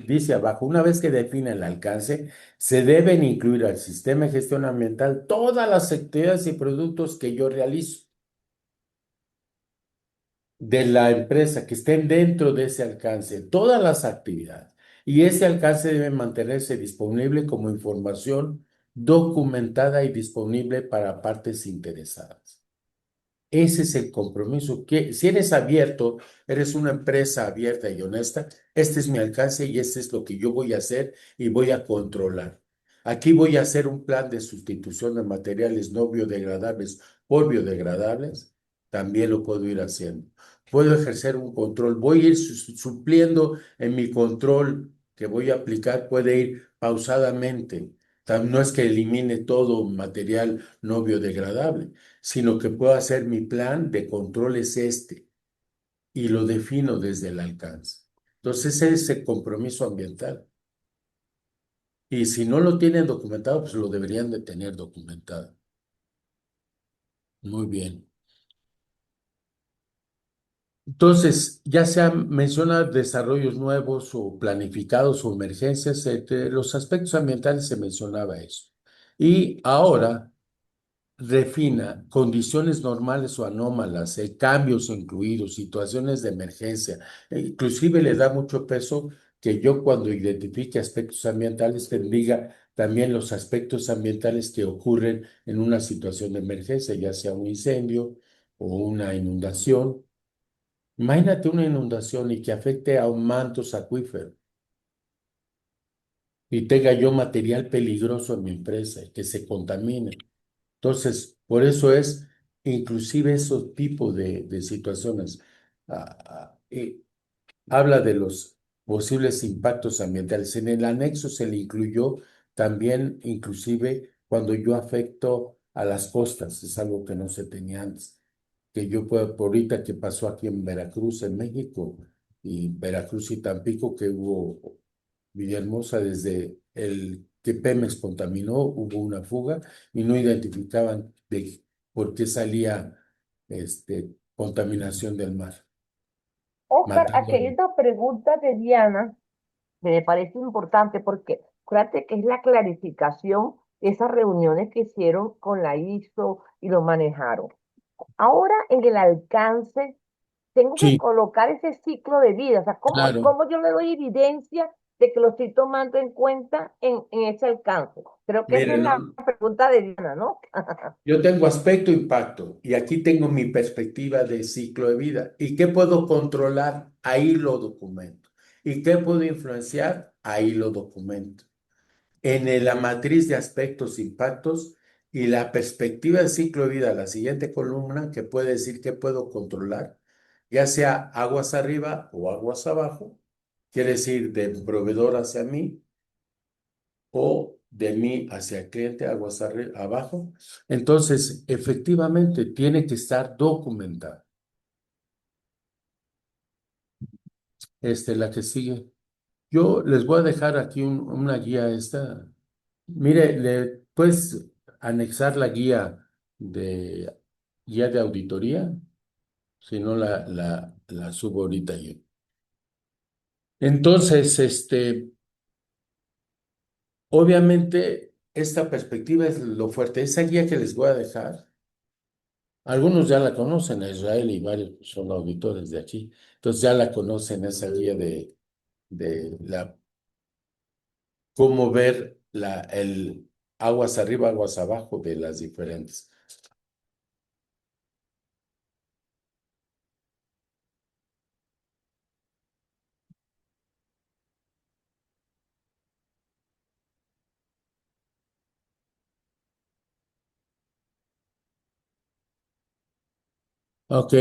dice abajo, una vez que define el alcance, se deben incluir al sistema de gestión ambiental todas las actividades y productos que yo realizo de la empresa que estén dentro de ese alcance, todas las actividades. Y ese alcance debe mantenerse disponible como información documentada y disponible para partes interesadas. Ese es el compromiso. Que si eres abierto, eres una empresa abierta y honesta, este es mi alcance y este es lo que yo voy a hacer y voy a controlar. Aquí voy a hacer un plan de sustitución de materiales no biodegradables por biodegradables. También lo puedo ir haciendo. Puedo ejercer un control. Voy a ir supliendo en mi control que voy a aplicar. Puede ir pausadamente. No es que elimine todo material no biodegradable, sino que puedo hacer mi plan de control es este y lo defino desde el alcance. Entonces, ese es el compromiso ambiental. Y si no lo tienen documentado, pues lo deberían de tener documentado. Muy bien. Entonces, ya se menciona desarrollos nuevos o planificados o emergencias, entre los aspectos ambientales se mencionaba eso. Y ahora refina condiciones normales o anómalas, cambios incluidos, situaciones de emergencia. Inclusive le da mucho peso que yo cuando identifique aspectos ambientales te diga también los aspectos ambientales que ocurren en una situación de emergencia, ya sea un incendio o una inundación. Imagínate una inundación y que afecte a un mantos acuífero y tenga yo material peligroso en mi empresa y que se contamine. Entonces, por eso es inclusive esos tipos de situaciones. Habla de los posibles impactos ambientales. En el anexo se le incluyó también, inclusive, cuando yo afecto a las costas. Es algo que no se tenía antes. Que yo puedo, por ahorita que pasó aquí en Veracruz, en México, y Veracruz y Tampico, que hubo Villahermosa, desde el que Pemex contaminó, hubo una fuga y no identificaban de por qué salía contaminación del mar, Oscar, matando aquí a hay una pregunta de Diana que me parece importante porque fíjate que es la clarificación de esas reuniones que hicieron con la ISO y lo manejaron. Ahora en el alcance, tengo que Sí, colocar ese ciclo de vida, o sea, claro. cómo yo le doy evidencia de que lo estoy tomando en cuenta en ese alcance? Creo que esa Mire, es la pregunta de Diana, ¿no? yo tengo aspecto impacto y aquí tengo mi perspectiva de ciclo de vida. ¿Y qué puedo controlar? Ahí lo documento. ¿Y qué puedo influenciar? Ahí lo documento. La matriz de aspectos, impactos y la perspectiva de ciclo de vida, la siguiente columna que puede decir qué puedo controlar, ya sea aguas arriba o aguas abajo, quiere decir de proveedor hacia mí o de mí hacia el cliente, aguas abajo. Entonces, efectivamente, tiene que estar documentado. La que sigue. Yo les voy a dejar aquí una guía esta. Mire, le puedes anexar la guía de auditoría, si no la subo ahorita yo. Entonces, obviamente, esta perspectiva es lo fuerte. Esa guía que les voy a dejar, algunos ya la conocen, a Israel y varios son auditores de aquí. Entonces ya la conocen, esa guía de cómo ver el aguas arriba, aguas abajo de las diferentes. Ok,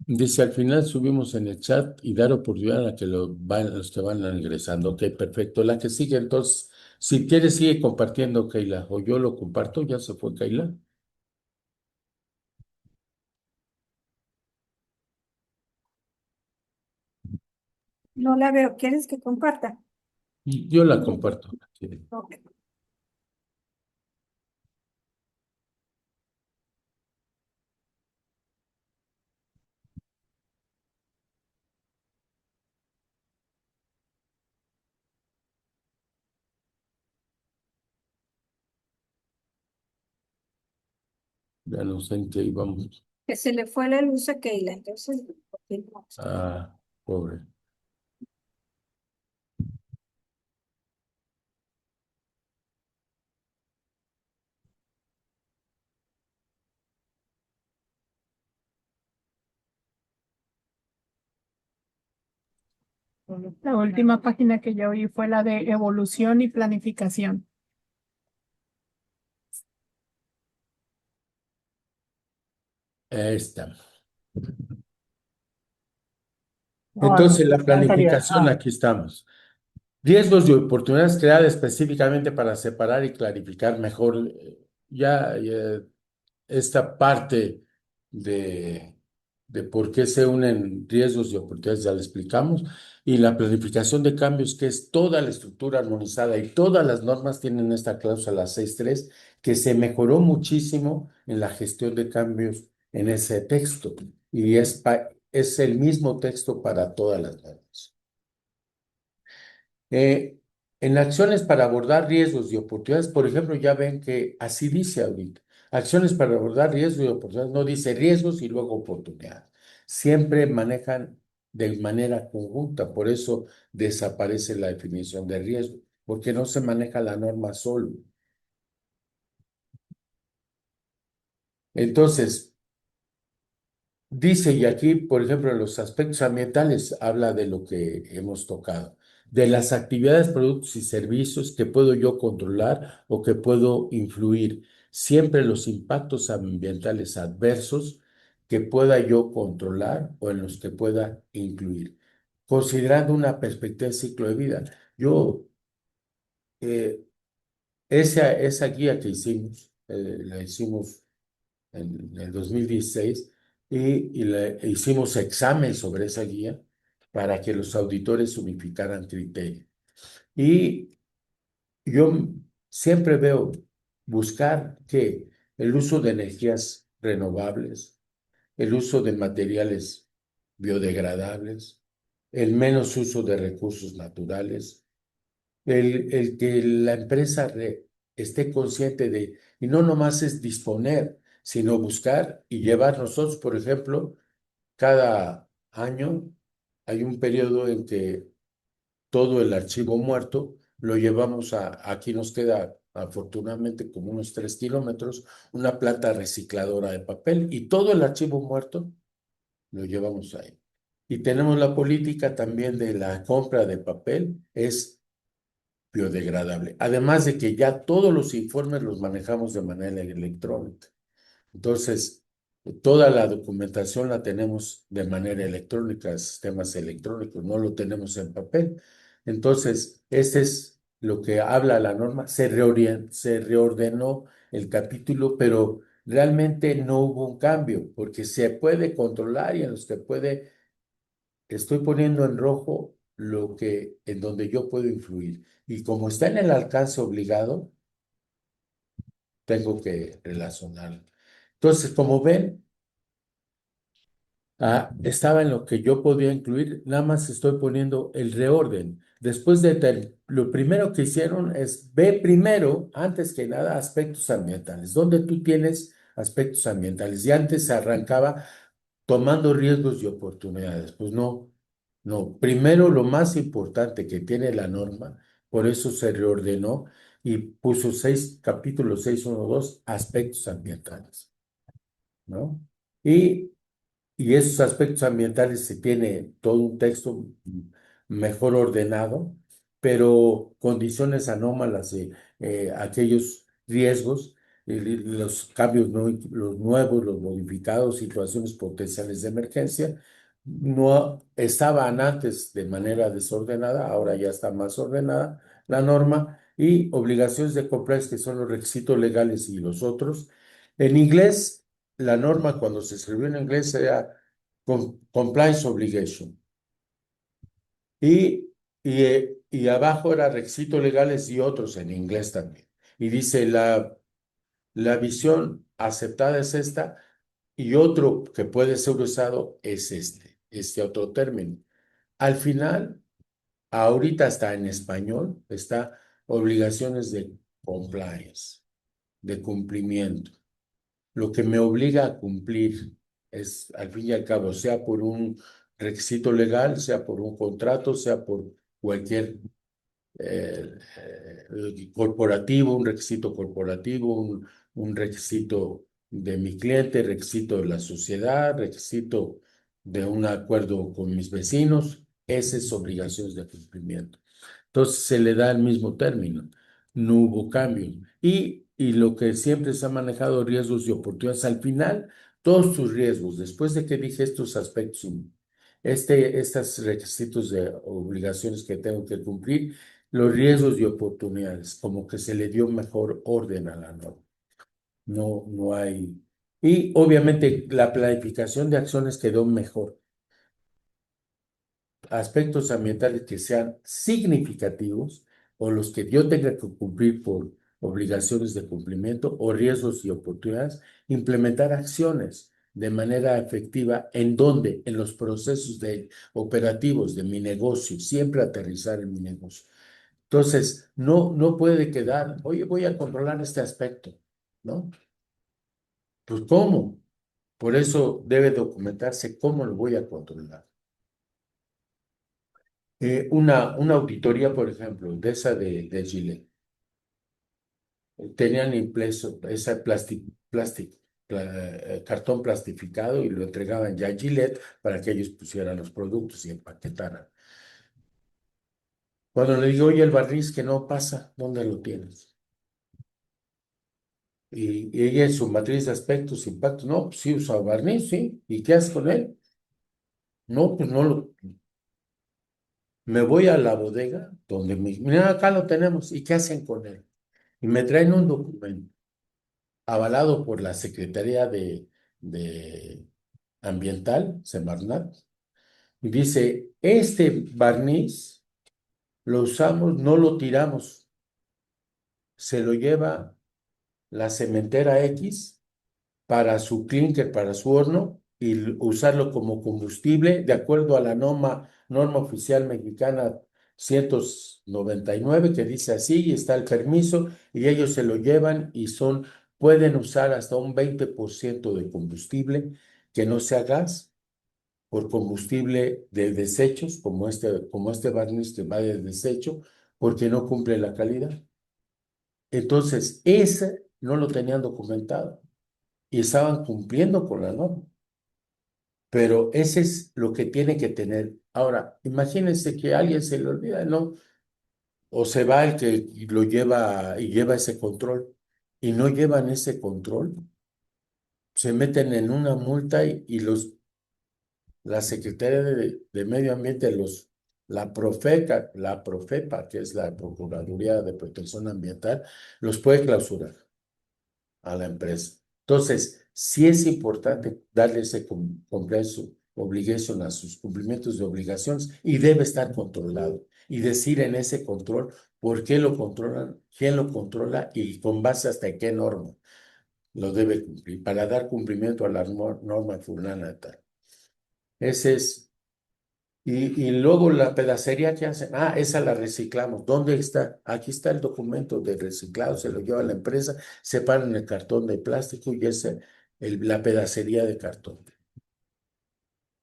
dice al final subimos en el chat y dar oportunidad a que los que van ingresando. Ok, perfecto. La que sigue, entonces, si quieres, sigue compartiendo, Keila, o yo lo comparto, ya se fue Keila. No la veo. ¿Quieres que comparta? Y yo la comparto. Sí. Ok. Ya no sé en qué íbamos. Que se le fue la luz a Keila, entonces continuamos. Ah, pobre. La última página que yo vi fue la de evolución y planificación. Esta. No, Entonces, la la anterior. planificación, aquí estamos. Riesgos y oportunidades creadas específicamente para separar y clarificar mejor esta parte de, de por qué se unen riesgos y oportunidades, ya lo explicamos, y la planificación de cambios, que es toda la estructura armonizada y todas las normas tienen esta cláusula 6.3 que se mejoró muchísimo en la gestión de cambios en ese texto, y es el mismo texto para todas las normas. Eh, en acciones para abordar riesgos y oportunidades, por ejemplo, ya ven que así dice ahorita. Acciones para abordar riesgos y oportunidades, no dice riesgos y luego oportunidades. Siempre manejan de manera conjunta, por eso desaparece la definición de riesgo, porque no se maneja la norma solo. Entonces, dice, y aquí, por ejemplo, en los aspectos ambientales, habla de lo que hemos tocado, de las actividades, productos y servicios que puedo yo controlar o que puedo influir. Siempre los impactos ambientales adversos que pueda yo controlar o en los que pueda incluir, considerando una perspectiva de ciclo de vida. Yo, eh, esa guía que hicimos, la hicimos en el 2016 hicimos examen sobre esa guía para que los auditores unificaran criterio. Y yo siempre veo buscar que el uso de energías renovables, el uso de materiales biodegradables, el menos uso de recursos naturales, el que la empresa esté consciente de, y no nomás es disponer, sino buscar y llevar nosotros, por ejemplo, cada año hay un periodo en que todo el archivo muerto lo llevamos aquí nos queda afortunadamente como unos 3 kilómetros, una planta recicladora de papel y todo el archivo muerto lo llevamos ahí. Y tenemos la política también de la compra de papel, es biodegradable. Además de que ya todos los informes los manejamos de manera electrónica. Entonces, toda la documentación la tenemos de manera electrónica, sistemas electrónicos, no lo tenemos en papel. Entonces, este es lo que habla la norma. Se reordenó el capítulo, pero realmente no hubo un cambio, porque se puede controlar y en los que puede estoy poniendo en rojo en donde yo puedo influir. Y como está en el alcance obligado, tengo que relacionar. Entonces, como ven, estaba en lo que yo podía incluir, nada más estoy poniendo el reorden. Después lo primero que hicieron es ve primero, antes que nada, aspectos ambientales. ¿Dónde tú tienes aspectos ambientales? Y antes se arrancaba tomando riesgos y oportunidades. Pues no, no. Primero lo más importante que tiene la norma, por eso se reordenó y puso capítulo 6.1.2, aspectos ambientales, ¿no? Y esos aspectos ambientales se tiene todo un texto mejor ordenado, pero condiciones anómalas, aquellos riesgos, los cambios los nuevos, los modificados, situaciones potenciales de emergencia, no estaban antes de manera desordenada, ahora ya está más ordenada la norma, y obligaciones de compliance, que son los requisitos legales y los otros. En inglés, la norma cuando se escribió en inglés era compliance obligation. Y abajo era requisitos legales y otros en inglés también. Y dice, la visión aceptada es esta y otro que puede ser usado es este otro término. Al final, ahorita está en español, está obligaciones de compliance, de cumplimiento. Lo que me obliga a cumplir es, al fin y al cabo, sea por un requisito legal, sea por un contrato, sea por cualquier corporativo, un requisito corporativo, un requisito de mi cliente, requisito de la sociedad, requisito de un acuerdo con mis vecinos, esas obligaciones de cumplimiento. Entonces se le da el mismo término, no hubo cambio. Y lo que siempre se ha manejado, riesgos y oportunidades, al final, todos tus riesgos, después de que dije estos aspectos, estos requisitos de obligaciones que tengo que cumplir, los riesgos y oportunidades, como que se le dio mejor orden a la norma. No, no hay. Y obviamente la planificación de acciones quedó mejor. Aspectos ambientales que sean significativos o los que yo tenga que cumplir por obligaciones de cumplimiento o riesgos y oportunidades, implementar acciones de manera efectiva en donde, en los procesos operativos de mi negocio, siempre aterrizar en mi negocio. Entonces, no puede quedar, oye, voy a controlar este aspecto, ¿no? Pues, ¿cómo? Por eso debe documentarse cómo lo voy a controlar. Una auditoría, por ejemplo, de esa de Gillette, tenían impreso ese cartón plastificado y lo entregaban ya a Gillette para que ellos pusieran los productos y empaquetaran. Cuando le digo, oye, el barniz que no pasa, ¿dónde lo tienes? Y ella en su matriz de aspectos, impactos, no, pues sí usa barniz, sí. ¿Y qué haces con él? No, pues no lo. Me voy a la bodega donde mira, acá lo tenemos. ¿Y qué hacen con él? Y me traen un documento avalado por la Secretaría de Ambiental, Semarnat, y dice, este barniz lo usamos, no lo tiramos, se lo lleva la cementera X para su clinker, para su horno, y usarlo como combustible, de acuerdo a la norma oficial mexicana 199, que dice así, y está el permiso, y ellos se lo llevan y pueden usar hasta un 20% de combustible que no sea gas, por combustible de desechos, como este barniz que va de desecho, porque no cumple la calidad. Entonces, ese no lo tenían documentado y estaban cumpliendo con la norma. Pero ese es lo que tiene que tener. Ahora, imagínense que a alguien se le olvida, ¿no? O se va el que lo lleva y lleva ese control y no llevan ese control, se meten en una multa y la Secretaría de Medio Ambiente, la Profepa, que es la Procuraduría de Protección Ambiental, los puede clausurar a la empresa. Entonces, sí es importante darle ese compliance obligation, a sus cumplimientos de obligaciones y debe estar controlado. Y decir en ese control por qué lo controlan, quién lo controla y con base hasta qué norma lo debe cumplir para dar cumplimiento a la norma fulana tal. Ese es. Y luego la pedacería que hacen, esa la reciclamos. ¿Dónde está? Aquí está el documento de reciclado, se lo lleva a la empresa, separan el cartón de plástico y esa la pedacería de cartón.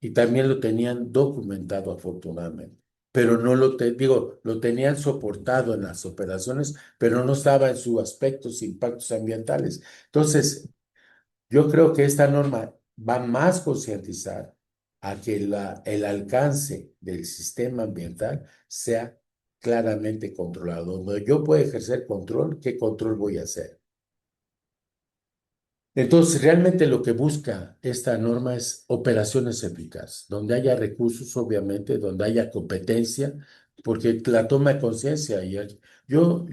Y también lo tenían documentado afortunadamente, pero no digo, lo tenían soportado en las operaciones, pero no estaba en sus aspectos, impactos ambientales. Entonces, yo creo que esta norma va más concientizar a que el alcance del sistema ambiental sea claramente controlado. Donde yo pueda ejercer control, ¿qué control voy a hacer? Entonces, realmente lo que busca esta norma es operaciones eficaces, donde haya recursos, obviamente, donde haya competencia, porque la toma de conciencia, yo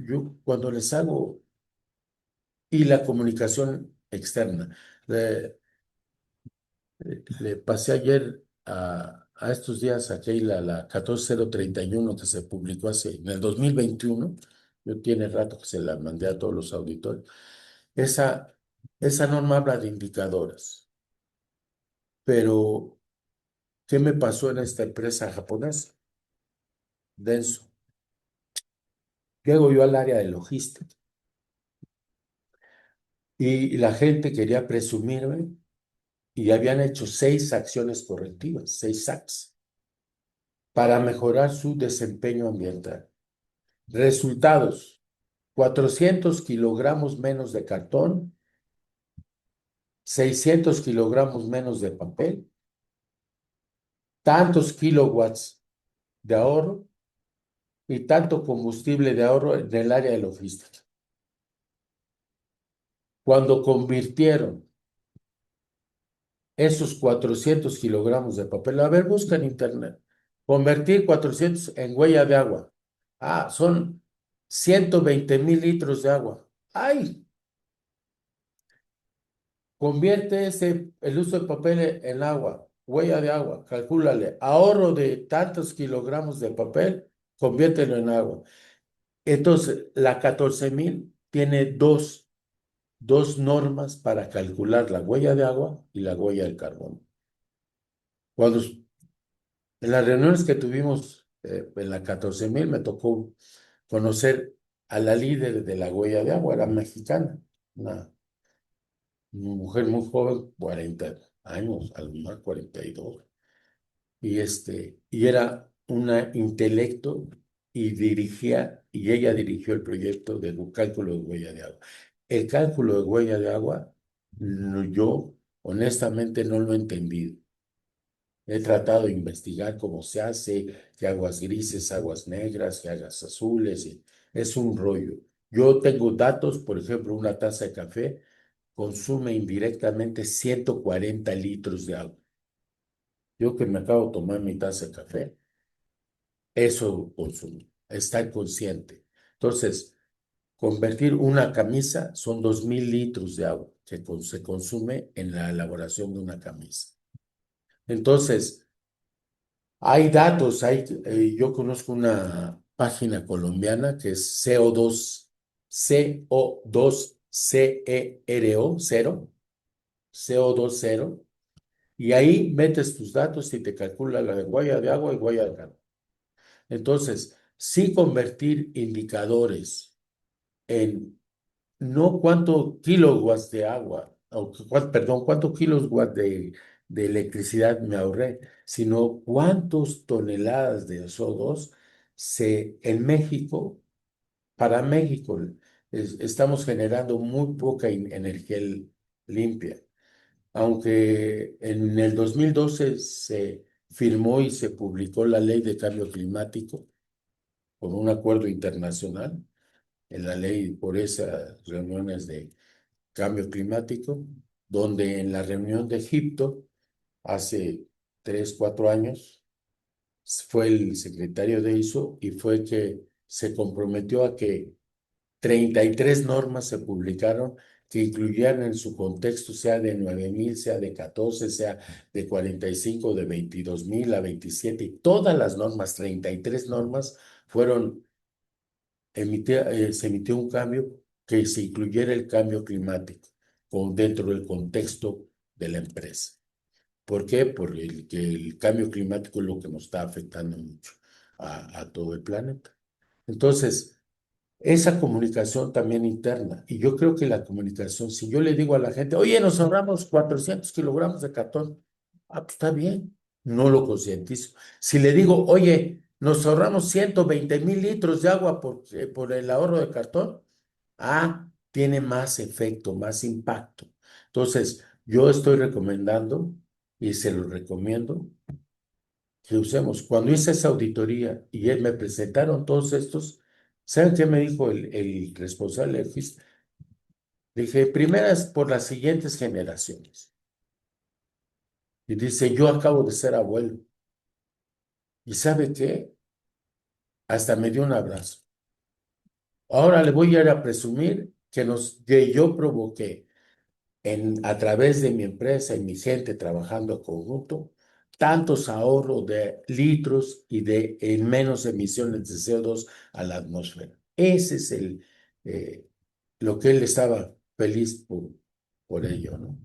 cuando les hago, y la comunicación externa, le pasé ayer a estos días a Keila la 14031 que se publicó en el 2021. Yo tiene rato que se la mandé a todos los auditores. Esa, esa norma habla de indicadores, pero ¿qué me pasó en esta empresa japonesa? Denso. Llego yo al área de logística y la gente quería presumirme y habían hecho 6 acciones correctivas, 6 acts, para mejorar su desempeño ambiental. Resultados: 400 kilogramos menos de cartón, 600 kilogramos menos de papel, tantos kilowatts de ahorro y tanto combustible de ahorro en el área de logística. Cuando convirtieron esos 400 kilogramos de papel, a ver, busca en internet, convertir 400 en huella de agua. Son 120,000 litros de agua. ¡Ay! Convierte el uso de papel en agua, huella de agua, calcúlale, ahorro de tantos kilogramos de papel, conviértelo en agua. Entonces, la 14,000 tiene dos normas para calcular la huella de agua y la huella del carbono. En las reuniones que tuvimos en la 14,000 me tocó conocer a la líder de la huella de agua, era mexicana, una mujer muy joven, 40 años, a lo mejor 42. Y era una intelecto y ella dirigió el proyecto de cálculo de huella de agua. El cálculo de huella de agua, yo honestamente no lo he entendido. He tratado de investigar cómo se hace, que aguas grises, aguas negras, que aguas azules, es un rollo. Yo tengo datos, por ejemplo, una taza de café consume indirectamente 140 litros de agua. Yo que me acabo de tomar mi taza de café, eso consumo, estar consciente. Entonces, convertir una camisa son 2,000 litros de agua que se consume en la elaboración de una camisa. Entonces, hay datos, yo conozco una página colombiana que es CO2, CO2CERO, cero, CO2 cero, y ahí metes tus datos y te calcula la de huella de agua y huella de carbono. Entonces, sí convertir indicadores en no cuántos kilowatts de agua, perdón, cuántos kilowatts de electricidad me ahorré, sino cuántas toneladas de CO2 en México, para México, estamos generando muy poca energía limpia. Aunque en el 2012 se firmó y se publicó la Ley de Cambio Climático con un acuerdo internacional, en la ley por esas reuniones de cambio climático, donde en la reunión de Egipto, hace 3, 4 años, fue el secretario de ISO y fue que se comprometió a que 33 normas se publicaron que incluyeran en su contexto, sea de 9,000, sea de 14, sea de 45, de 22,000 a 27, y todas las normas, 33 normas, se emitió un cambio que se incluyera el cambio climático dentro del contexto de la empresa. ¿Por qué? Porque que el cambio climático es lo que nos está afectando mucho a todo el planeta. Entonces, esa comunicación también interna, y yo creo que la comunicación, si yo le digo a la gente, oye, nos ahorramos 400 kilogramos de cartón, pues está bien, no lo concientizo. Si le digo, oye, nos ahorramos 120,000 litros de agua por el ahorro de cartón, tiene más efecto, más impacto. Entonces, yo estoy recomendando, y se lo recomiendo, que usemos. Cuando hice esa auditoría y me presentaron todos estos, ¿saben qué me dijo el responsable de FIS? Dije, primeras por las siguientes generaciones. Y dice, yo acabo de ser abuelo. ¿Y sabe qué? Hasta me dio un abrazo. Ahora le voy a ir a presumir que yo provoqué a través de mi empresa y mi gente trabajando en conjunto, tantos ahorros de litros y en menos emisiones de CO2 a la atmósfera. Ese es eh, lo que él estaba feliz por ello, ¿no?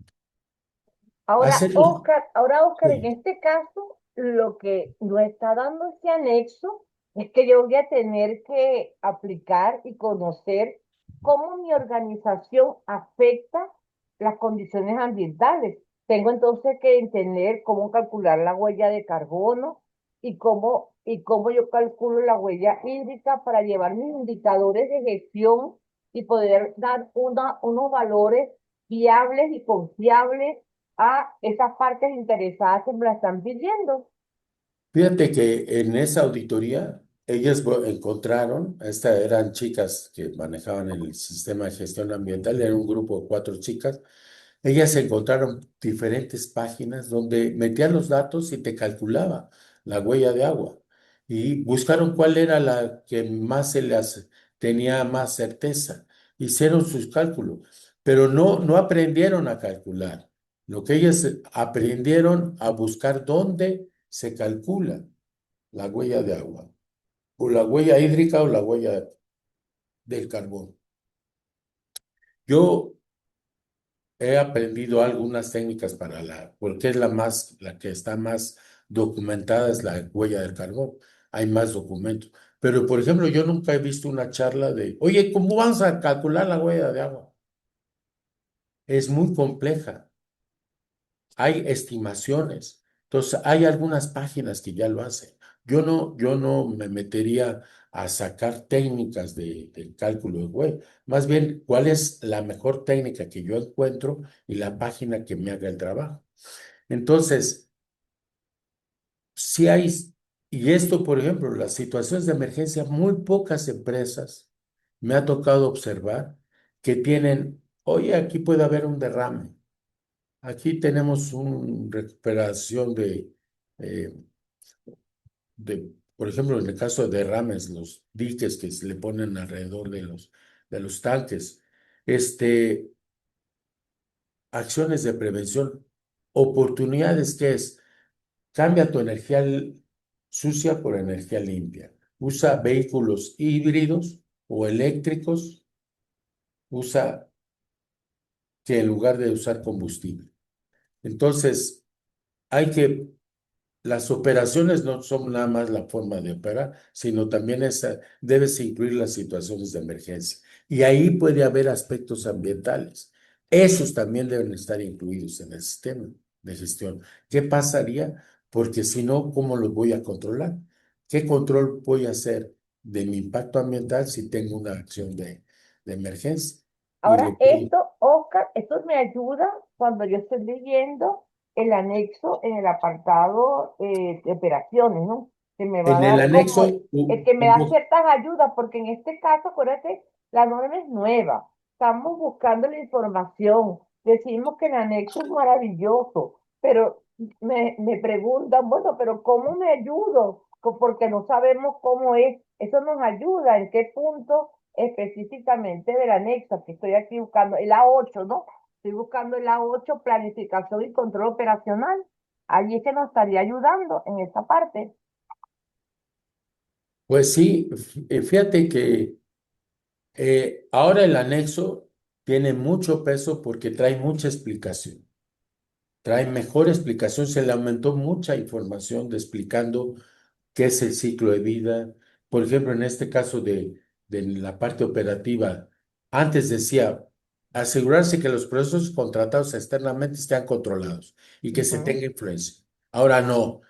Hacerlo. Ahora, Oscar, en Sí. este caso, lo que nos está dando este anexo es que yo voy a tener que aplicar y conocer cómo mi organización afecta las condiciones ambientales. Tengo entonces que entender cómo calcular la huella de carbono y cómo yo calculo la huella hídrica para llevar mis indicadores de gestión y poder dar unos valores viables y confiables a esas partes interesadas que me la están pidiendo. Fíjate que en esa auditoría ellas encontraron, eran chicas que manejaban el sistema de gestión ambiental, era un grupo de 4 chicas. Ellas encontraron diferentes páginas donde metían los datos y te calculaba la huella de agua. Y buscaron cuál era la que más tenía más certeza. Hicieron sus cálculos, pero no aprendieron a calcular. Lo que ellas aprendieron a buscar dónde se calcula la huella de agua, o la huella hídrica o la huella del carbón. Yo he aprendido algunas técnicas porque es la que está más documentada, es la huella del carbón. Hay más documentos. Pero, por ejemplo, yo nunca he visto una charla oye, ¿cómo vamos a calcular la huella de agua? Es muy compleja. Hay estimaciones. Entonces, hay algunas páginas que ya lo hacen. Yo no me metería a sacar técnicas del cálculo de web. Más bien, ¿cuál es la mejor técnica que yo encuentro y la página que me haga el trabajo? Entonces, si hay, y esto, por ejemplo, las situaciones de emergencia, muy pocas empresas me ha tocado observar que tienen, oye, aquí puede haber un derrame. Aquí tenemos una recuperación eh, por ejemplo, en el caso de derrames, los diques que se le ponen alrededor de los tanques, este, acciones de prevención, oportunidades que es, cambia tu energía sucia por energía limpia, usa vehículos híbridos o eléctricos, usa que en lugar de usar combustible. Entonces, hay que las operaciones no son nada más la forma de operar, sino también debes incluir las situaciones de emergencia. Y ahí puede haber aspectos ambientales. Esos también deben estar incluidos en el sistema de gestión. ¿Qué pasaría? Porque si no, ¿cómo los voy a controlar? ¿Qué control voy a hacer de mi impacto ambiental si tengo una acción de emergencia? Y Ahora, Oscar, esto me ayuda cuando yo estoy leyendo el anexo en el apartado de operaciones, ¿no? Que me va a en el dar como, anexo, el que me da ciertas ayudas, porque en este caso, acuérdate, la norma es nueva. Estamos buscando la información. Decimos que el anexo es maravilloso, pero me preguntan, bueno, pero ¿cómo me ayudo? Porque no sabemos cómo es. Eso nos ayuda, en qué punto específicamente del anexo, que estoy aquí buscando, el A8, ¿no? Estoy buscando el A8, planificación y control operacional. Allí es que nos estaría ayudando en esa parte. Pues sí, fíjate que ahora el anexo tiene mucho peso porque trae mucha explicación. Trae mejor explicación, se le aumentó mucha información de explicando qué es el ciclo de vida. Por ejemplo, en este caso de la parte operativa, antes decía asegurarse que los procesos contratados externamente estén controlados y que se Ujú. tenga influencia. Ahora no,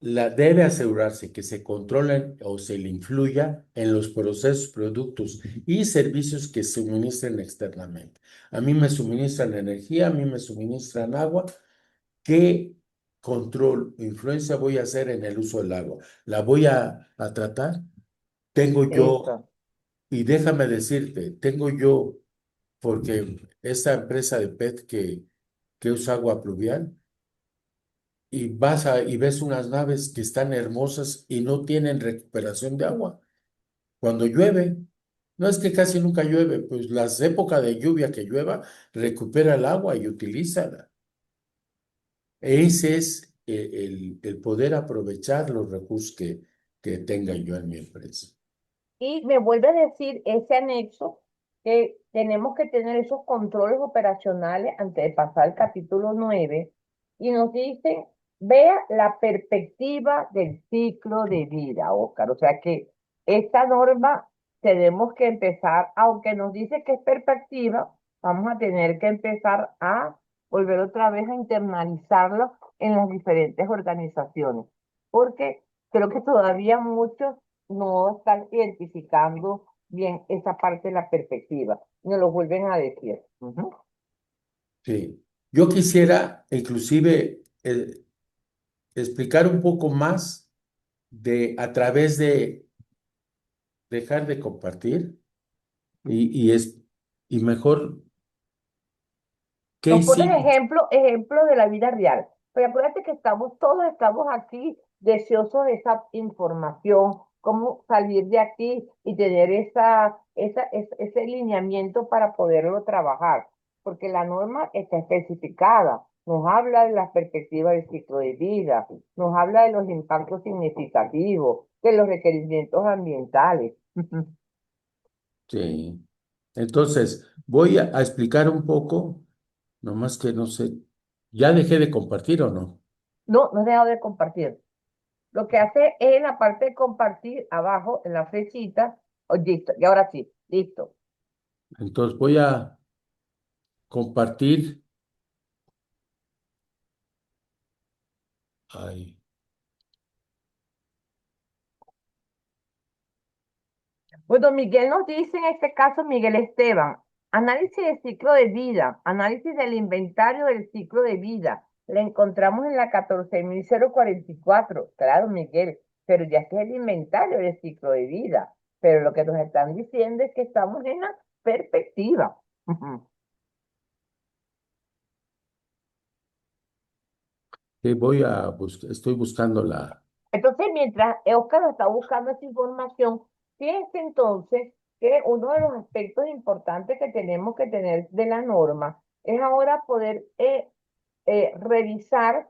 debe asegurarse que se controlen o se le influya en los procesos, productos y servicios que se suministren externamente. A mí me suministran energía, a mí me suministran agua. ¿Qué control o influencia voy a hacer en el uso del agua? ¿La voy a tratar? Tengo yo, Eso. y déjame decirte, tengo yo, porque esta empresa de PET que usa agua pluvial, y y ves unas naves que están hermosas y no tienen recuperación de agua. Cuando llueve, no es que casi nunca llueve, pues las épocas de lluvia que llueva, recupera el agua y utilízala. Ese es el poder aprovechar los recursos que tenga yo en mi empresa. Y me vuelve a decir ese anexo que tenemos que tener esos controles operacionales antes de pasar al capítulo 9 y nos dicen, vea la perspectiva del ciclo de vida, Oscar. O sea que esta norma tenemos que empezar, aunque nos dice que es perspectiva, vamos a tener que empezar a volver otra vez a internalizarlo en las diferentes organizaciones, porque creo que todavía muchos no están identificando bien esa parte de la perspectiva. Nos lo vuelven a decir. Ujú. Sí. Yo quisiera inclusive explicar un poco más a través de dejar de compartir y, y mejor, ¿qué Nos pones hicimos? ejemplo de la vida real. Pero acuérdate que todos estamos aquí deseosos de esa información, cómo salir de aquí y tener ese lineamiento para poderlo trabajar. Porque la norma está especificada, nos habla de las perspectivas del ciclo de vida, nos habla de los impactos significativos, de los requerimientos ambientales. Sí. Entonces, voy a explicar un poco, nomás que no sé, ¿ya dejé de compartir o no? No, no he dejado de compartir. Lo que hace es en la parte de compartir abajo, en la flechita, listo, y ahora sí, listo. Entonces voy a compartir. Ay, Bueno, Miguel nos dice en este caso, Miguel Esteban, análisis del ciclo de vida, análisis del inventario del ciclo de vida. La encontramos en la 14.044. Claro, Miguel, pero ya este es el inventario del ciclo de vida. Pero lo que nos están diciendo es que estamos en la perspectiva. sí, voy a buscar, estoy buscando Entonces, mientras Oscar está buscando esa información, fíjense entonces que uno de los aspectos importantes que tenemos que tener de la norma es ahora poder revisar,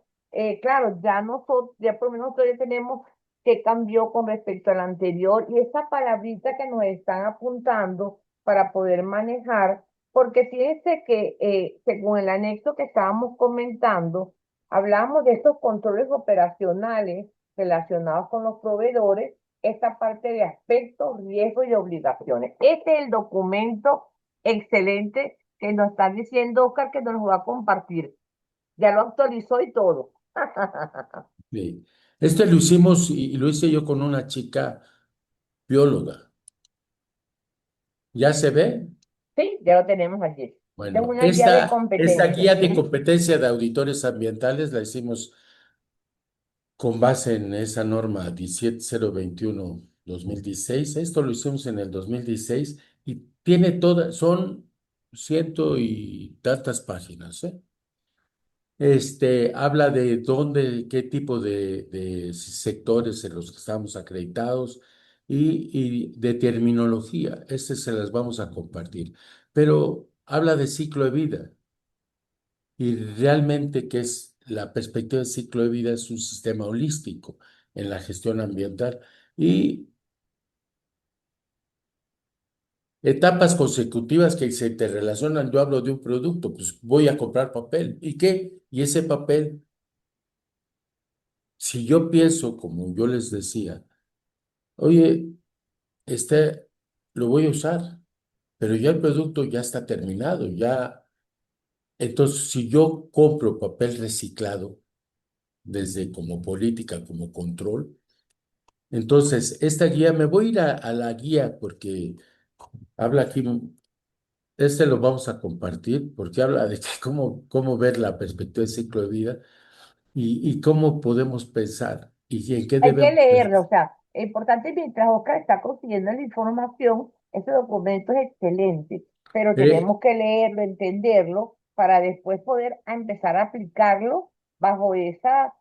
claro, ya nosotros, ya por lo menos nosotros ya tenemos qué cambió con respecto al anterior y esa palabrita que nos están apuntando para poder manejar, porque fíjense que según el anexo que estábamos comentando, hablamos de estos controles operacionales relacionados con los proveedores, esta parte de aspectos, riesgos y obligaciones. Este es el documento excelente que nos está diciendo Oscar que nos lo va a compartir. Ya lo actualizó y todo. sí. Este lo hicimos y lo hice yo con una chica bióloga. ¿Ya se ve? Sí, ya lo tenemos allí. Esta es Bueno, una guía de esta competencia. guía de competencia de auditores ambientales la hicimos con base en esa norma 17021-2016. Esto lo hicimos en el 2016 y tiene son ciento y tantas páginas, ¿eh? Habla de qué tipo de sectores en los que estamos acreditados y de terminología. Estas se las vamos a compartir. Pero habla de ciclo de vida y realmente que es la perspectiva de ciclo de vida es un sistema holístico en la gestión ambiental y etapas consecutivas que se te relacionan. Yo hablo de un producto, pues voy a comprar papel. ¿Y qué? Y ese papel, si yo pienso, como yo les decía, oye, este lo voy a usar, pero ya el producto ya está terminado, ya. Entonces, si yo compro papel reciclado, desde como política, como control, entonces esta guía, me voy a ir a la guía porque habla aquí, lo vamos a compartir, porque habla de que cómo ver la perspectiva de ciclo de vida y cómo podemos pensar y en qué Hay que debemos leerlo, pensar. o sea, es importante mientras Oscar está consiguiendo la información, ese documento es excelente, pero Eh, tenemos que leerlo, entenderlo, para después poder empezar a aplicarlo bajo esa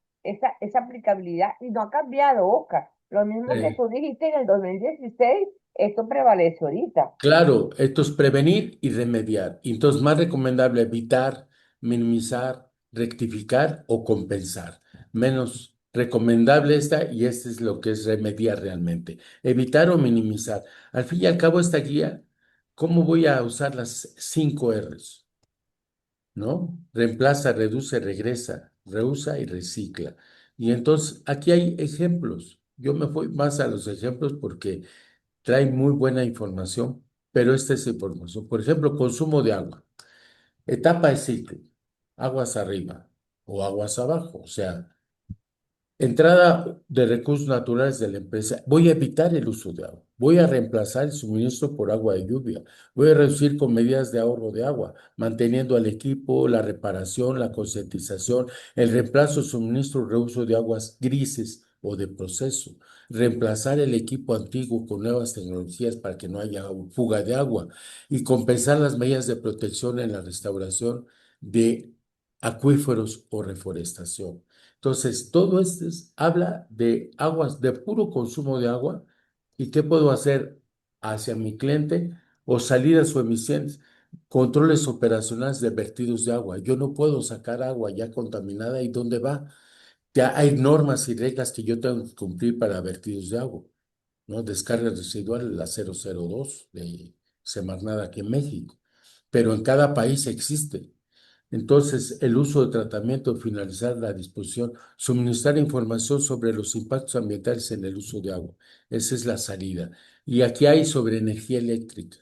aplicabilidad. Y no ha cambiado, Oscar. Lo mismo que eh, tú dijiste en el 2016, esto prevalece ahorita. Claro, esto es prevenir y remediar. Entonces, más recomendable evitar, minimizar, rectificar o compensar. Menos recomendable esta y este es lo que es remediar realmente. Evitar o minimizar. Al fin y al cabo, esta guía, ¿cómo voy a usar las 5 R's? ¿No? Reemplaza, reduce, regresa, reusa y recicla. Y entonces, aquí hay ejemplos. Yo me voy más a los ejemplos porque trae muy buena información, pero esta es información. Por ejemplo, consumo de agua, etapa de ciclo, aguas arriba o aguas abajo, o sea, entrada de recursos naturales de la empresa. Voy a evitar el uso de agua. Voy a reemplazar el suministro por agua de lluvia. Voy a reducir con medidas de ahorro de agua, manteniendo al equipo, la reparación, la concientización, el reemplazo, suministro, reuso de aguas grises o de proceso. Reemplazar el equipo antiguo con nuevas tecnologías para que no haya fuga de agua y compensar las medidas de protección en la restauración de acuíferos o reforestación. Entonces, todo esto habla de aguas, de puro consumo de agua y qué puedo hacer hacia mi cliente o salidas o emisiones, controles operacionales de vertidos de agua. Yo no puedo sacar agua ya contaminada y dónde va. Ya hay normas y reglas que yo tengo que cumplir para vertidos de agua, ¿no? Descarga residual, la 002 de Semarnat aquí en México, pero en cada país existe. Entonces, el uso de tratamiento, finalizar la disposición, suministrar información sobre los impactos ambientales en el uso de agua. Esa es la salida. Y aquí hay sobre energía eléctrica.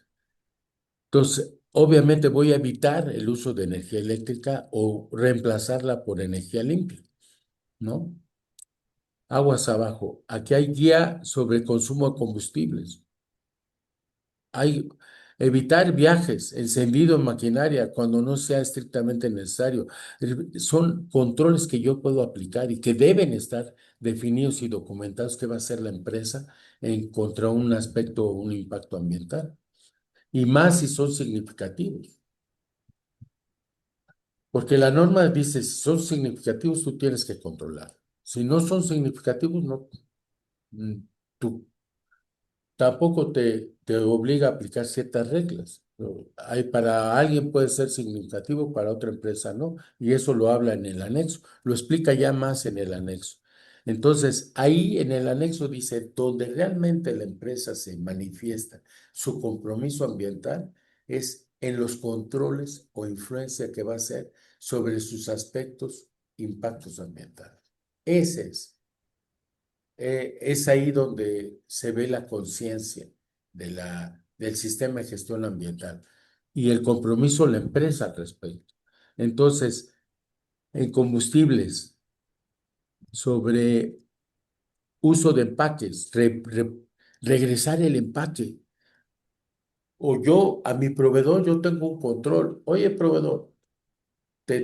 Entonces, obviamente voy a evitar el uso de energía eléctrica o reemplazarla por energía limpia, ¿no? Aguas abajo. Aquí hay guía sobre consumo de combustibles. Hay evitar viajes, encendido en maquinaria cuando no sea estrictamente necesario. Son controles que yo puedo aplicar y que deben estar definidos y documentados qué va a hacer la empresa en contra un aspecto o un impacto ambiental. Y más si son significativos. Porque la norma dice, si son significativos, tú tienes que controlar. Si no son significativos, no, mm, tú tampoco te obliga a aplicar ciertas reglas. ¿No? Para alguien puede ser significativo, para otra empresa no, y eso lo habla en el anexo, lo explica ya más en el anexo. Entonces, ahí en el anexo dice, donde realmente la empresa se manifiesta su compromiso ambiental es en los controles o influencia que va a hacer sobre sus aspectos, impactos ambientales. Ese es ahí donde se ve la conciencia del sistema de gestión ambiental y el compromiso de la empresa al respecto. Entonces, en combustibles, sobre uso de empaques, regresar el empaque. O yo a mi proveedor, yo tengo un control. Oye, proveedor,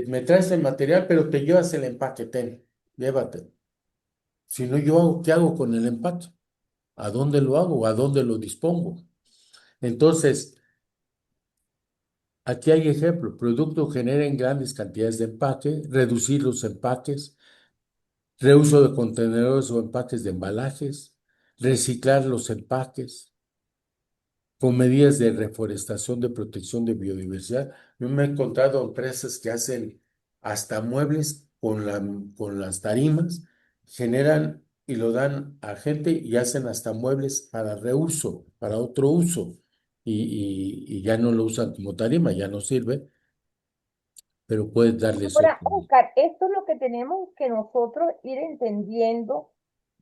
me traes el material, pero te llevas el empaque, llévate. Si no, ¿qué hago con el empaque? ¿A dónde lo hago? ¿A dónde lo dispongo? Entonces, aquí hay ejemplo. Producto genera en grandes cantidades de empaque, reducir los empaques, reuso de contenedores o empaques de embalajes, reciclar los empaques, con medidas de reforestación, de protección de biodiversidad. Yo me he encontrado empresas que hacen hasta muebles con las tarimas, generan y lo dan a gente y hacen hasta muebles para reuso, para otro uso, y ya no lo usan como tarima, ya no sirve, pero puedes darles Ahora, otro. Oscar, esto es lo que tenemos que nosotros ir entendiendo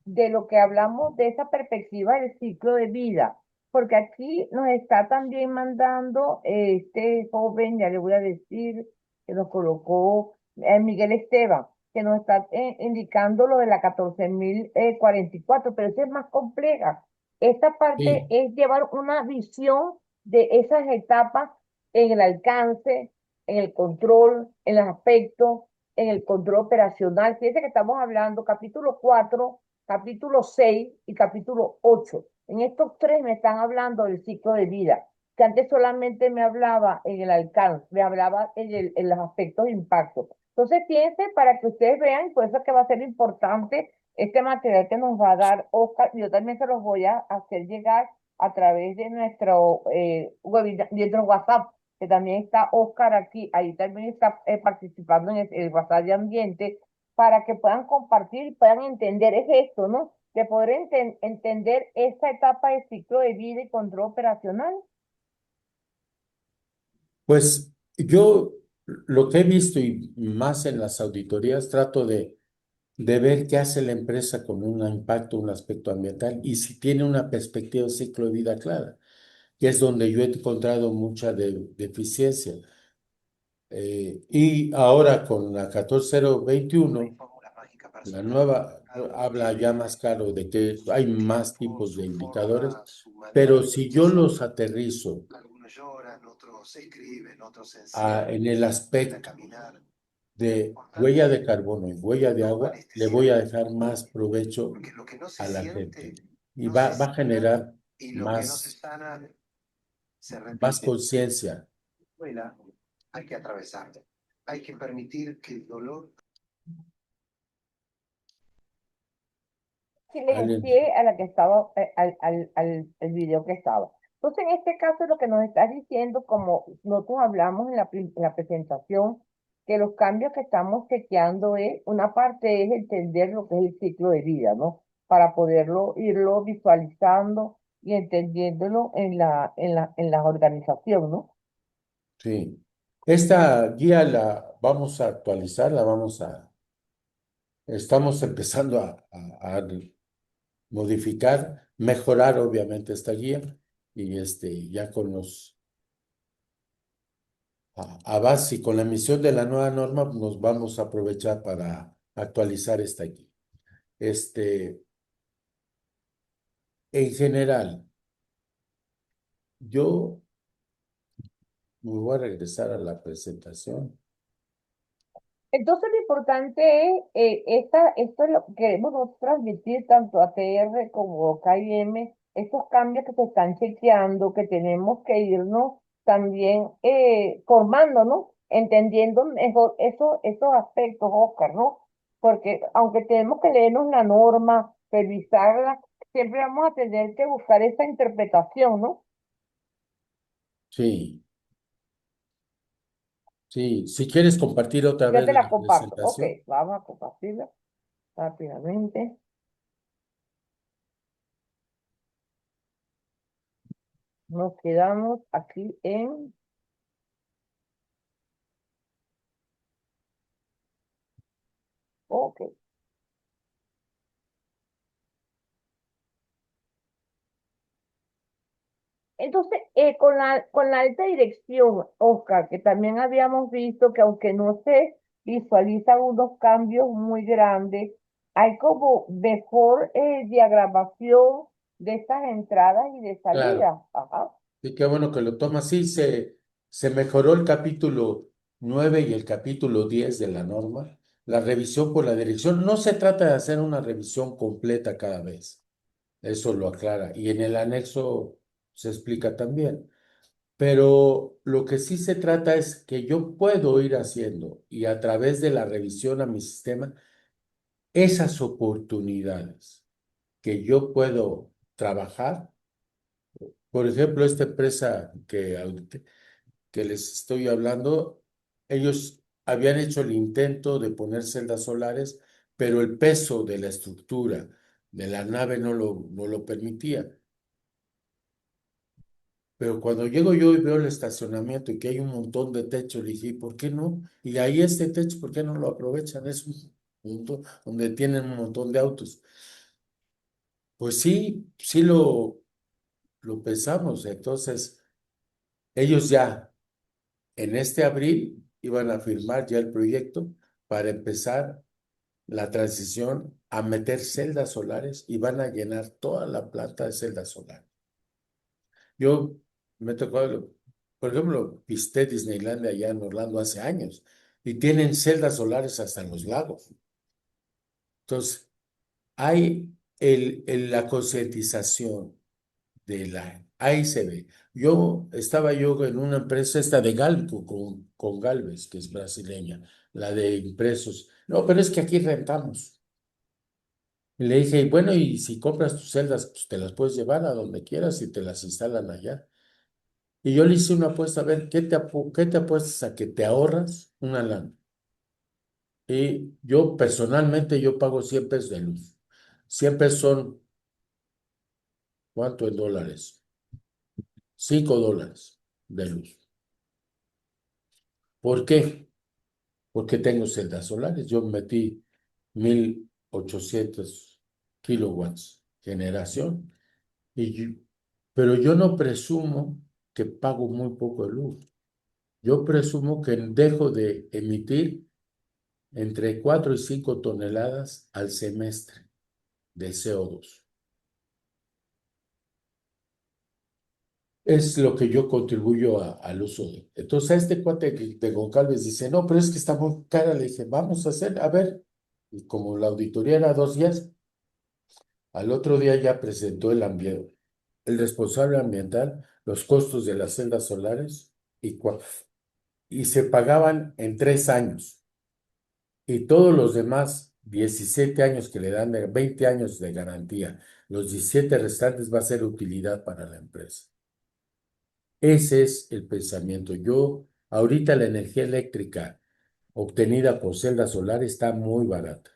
de lo que hablamos de esa perspectiva del ciclo de vida, porque aquí nos está también mandando este joven, ya le voy a decir, que nos colocó Miguel Esteban, que nos está indicando lo de la 14.044, pero eso es más compleja. Esta parte Sí, es llevar una visión de esas etapas en el alcance, en el control, en los aspectos, en el control operacional. Fíjense que estamos hablando capítulo 4, capítulo 6 y capítulo 8. En estos tres me están hablando del ciclo de vida, que antes solamente me hablaba en el alcance, me hablaba en los aspectos de impacto. Entonces, fíjense para que ustedes vean, y por eso es que va a ser importante este material que nos va a dar Oscar. Yo también se los voy a hacer llegar a través de nuestro webinar, de nuestro WhatsApp, que también está Oscar aquí, ahí también está participando en el WhatsApp de ambiente, para que puedan compartir y puedan entender, es esto, ¿no? De poder entender esta etapa del ciclo de vida y control operacional. pues yo lo que he visto y más en las auditorías trato de ver qué hace la empresa con un impacto, un aspecto ambiental y si tiene una perspectiva de ciclo de vida clara, que es donde yo he encontrado mucha deficiencia. Y ahora con la 14021, la nueva habla ya más claro de que hay más tipos de indicadores, pero si yo los aterrizo en el aspecto de huella de carbono y huella de agua, le voy a dejar más provecho a la gente y va a generar más, más conciencia. Ale- Silencié a la que estaba, al video que estaba. Entonces, en este caso, lo que nos estás diciendo, como nosotros hablamos en la presentación, que los cambios que estamos chequeando es, una parte es entender lo que es el ciclo de vida, ¿no? Para poderlo irlo visualizando y entendiéndolo en la organización, ¿no? Sí. Esta guía la vamos a actualizar, estamos empezando a modificar, mejorar obviamente esta guía y ya con los avances y con la emisión de la nueva norma nos vamos a aprovechar para actualizar esta guía. En general, yo me voy a regresar a la presentación. Entonces lo importante es, esto es lo que queremos nosotros transmitir tanto a TR como a KIM, estos cambios que se están chequeando, que tenemos que irnos también formando, ¿no? Entendiendo mejor esos aspectos, Oscar, ¿no? Porque aunque tenemos que leernos la norma, revisarla, siempre vamos a tener que buscar esa interpretación, ¿no? Sí, sí. Si quieres compartir otra Ya vez te la la comparto. Ok, presentación. vamos a compartirla rápidamente. Nos quedamos aquí en... Ok. Entonces, con la alta dirección, Oscar, que también habíamos visto que aunque no se visualizan unos cambios muy grandes, hay como mejor diagramación de estas entradas y de Claro. salidas. Ajá. Y qué bueno que lo tomas. Sí, se mejoró el capítulo 9 y el capítulo 10 de la norma. La revisión por la dirección. No se trata de hacer una revisión completa cada vez. Eso lo aclara. Y en el anexo se explica también. Pero lo que sí se trata es que yo puedo ir haciendo y a través de la revisión a mi sistema esas oportunidades. que yo puedo trabajar. Por ejemplo, esta empresa que les estoy hablando, ellos habían hecho el intento de poner celdas solares, pero el peso de la estructura de la nave no lo permitía. Pero cuando llego yo y veo el estacionamiento y que hay un montón de techo, le dije, ¿por qué no? Y ahí este techo, ¿por qué no lo aprovechan? Es un punto donde tienen un montón de autos. Pues sí, sí lo pensamos. Entonces, ellos ya en este abril iban a firmar ya el proyecto para empezar la transición a meter celdas solares y van a llenar toda la planta de celdas solares. Yo me tocó, por ejemplo, visité Disneylandia allá en Orlando hace años y tienen celdas solares hasta en los lagos. Entonces, hay la concientización ahí se ve. Estaba yo en una empresa esta de Galco con Galvez, que es brasileña, la de impresos. No, pero es que aquí rentamos. Y le dije, bueno, y si compras tus celdas, pues te las puedes llevar a donde quieras y te las instalan allá. Y yo le hice una apuesta, a ver, ¿qué te apuestas a que te ahorras una lana? Y yo personalmente, yo pago 100 pesos de luz. 100 pesos son, ¿cuánto en dólares? $5 de luz. ¿Por qué? Porque tengo celdas solares. Yo metí 1,800 kilowatts generación. Pero yo no presumo que pago muy poco de luz. Yo presumo que dejo de emitir entre 4 y 5 toneladas al semestre de CO2. Es lo que yo contribuyo al uso de. Entonces, a este cuate de Goncalves dice, no, pero es que está muy cara. Le dije, vamos a hacer, a ver. Y como la auditoría era 2 días, al otro día ya presentó el responsable ambiental, los costos de las celdas solares y se pagaban en 3 años. Y todos los demás 17 años que le dan, 20 años de garantía, los 17 restantes va a ser utilidad para la empresa. Ese es el pensamiento. Ahorita la energía eléctrica obtenida por celda solar está muy barata,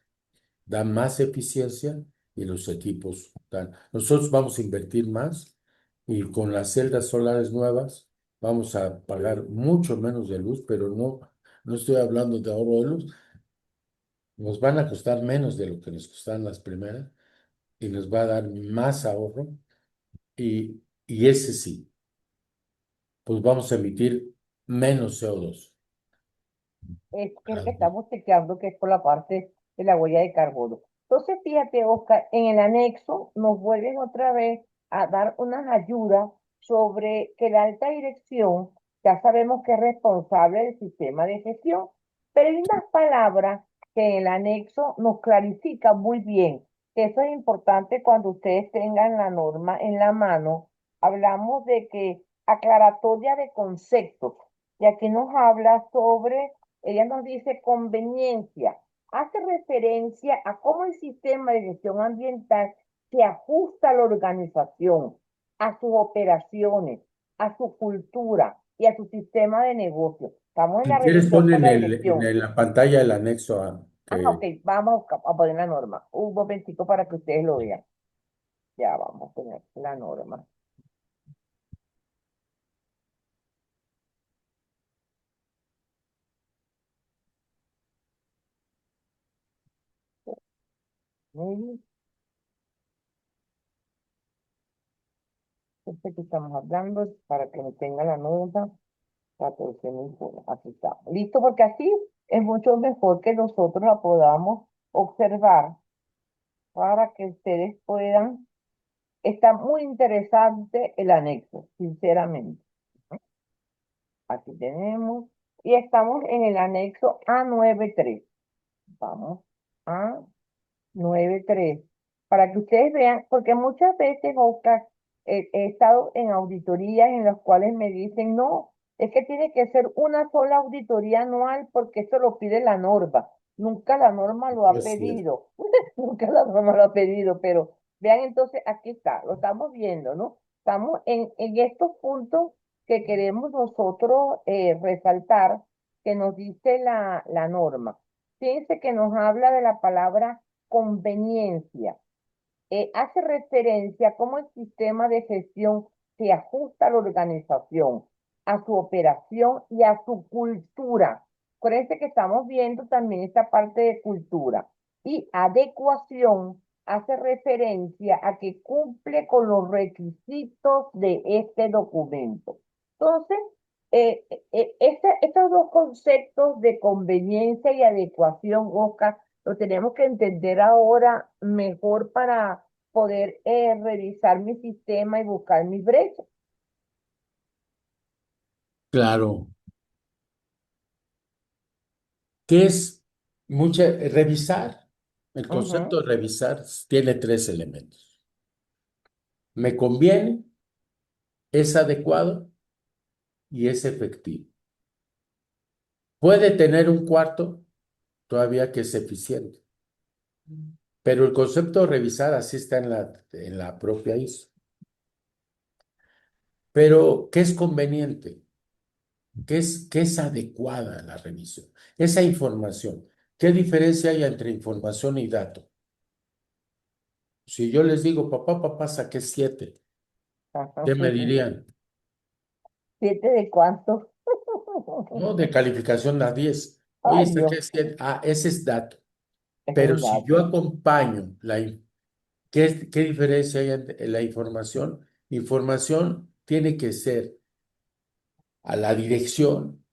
da más eficiencia y los equipos dan. Nosotros vamos a invertir más y con las celdas solares nuevas vamos a pagar mucho menos de luz, pero no estoy hablando de ahorro de luz. Nos van a costar menos de lo que nos costaron las primeras y nos va a dar más ahorro y ese sí, pues vamos a emitir menos CO2. Es el que estamos chequeando, que es por la parte de la huella de carbono. Entonces, fíjate, Oscar, en el anexo nos vuelven otra vez a dar unas ayudas sobre que la alta dirección, ya sabemos que es responsable del sistema de gestión, pero hay unas palabras que en el anexo nos clarifican muy bien, que eso es importante cuando ustedes tengan la norma en la mano. Hablamos de que aclaratoria de conceptos, y aquí nos habla sobre, ella nos dice conveniencia, hace referencia a cómo el sistema de gestión ambiental se ajusta a la organización, a sus operaciones, a su cultura y a su sistema de negocio. Estamos en Si la quieres, revisión pon por en, la el, dirección. en la pantalla el anexo a Ok, vamos a poner la norma. Un momentico para que ustedes lo vean. Ya vamos a poner la norma. Muy este que estamos hablando para que me tenga la nota 14.001. Así está. Listo, porque así es mucho mejor que nosotros la podamos observar para que ustedes puedan. Está muy interesante el anexo, sinceramente. Aquí tenemos. Y estamos en el anexo A93. Vamos a 9.3, para que ustedes vean, porque muchas veces, Oscar, he estado en auditorías en las cuales me dicen, no, es que tiene que ser una sola auditoría anual porque eso lo pide la norma. Nunca la norma lo ha es cierto. pedido, nunca la norma lo ha pedido, pero Vean entonces, aquí está, lo estamos viendo, ¿no? Estamos en estos puntos que queremos nosotros resaltar, que nos dice la norma. Fíjense que nos habla de la palabra conveniencia. Hace referencia a cómo el sistema de gestión se ajusta a la organización, a su operación y a su cultura. Acuérdense que estamos viendo también esta parte de cultura. Y adecuación hace referencia a que cumple con los requisitos de este documento. Entonces, estos dos conceptos de conveniencia y adecuación, Oscar, lo tenemos que entender ahora mejor para poder revisar mi sistema y buscar mis brechas. Claro. ¿Qué es revisar? El Ujú. concepto de revisar tiene tres elementos. Me conviene, es adecuado y es efectivo. Puede tener un cuarto todavía que es eficiente, pero el concepto de revisar así está en la propia ISO. Pero, ¿qué es conveniente? Qué es adecuada la revisión? Esa información. ¿Qué diferencia hay entre información y dato? Si yo les digo, papá, saqué 7, ¿qué me dirían? ¿Siete de cuánto? No, de calificación a 10. Oye, Ay, Dios, saqué 7. Ah, ese es dato. es Pero un si yo dato. acompaño ¿qué diferencia hay en la información? Información tiene que ser a la dirección.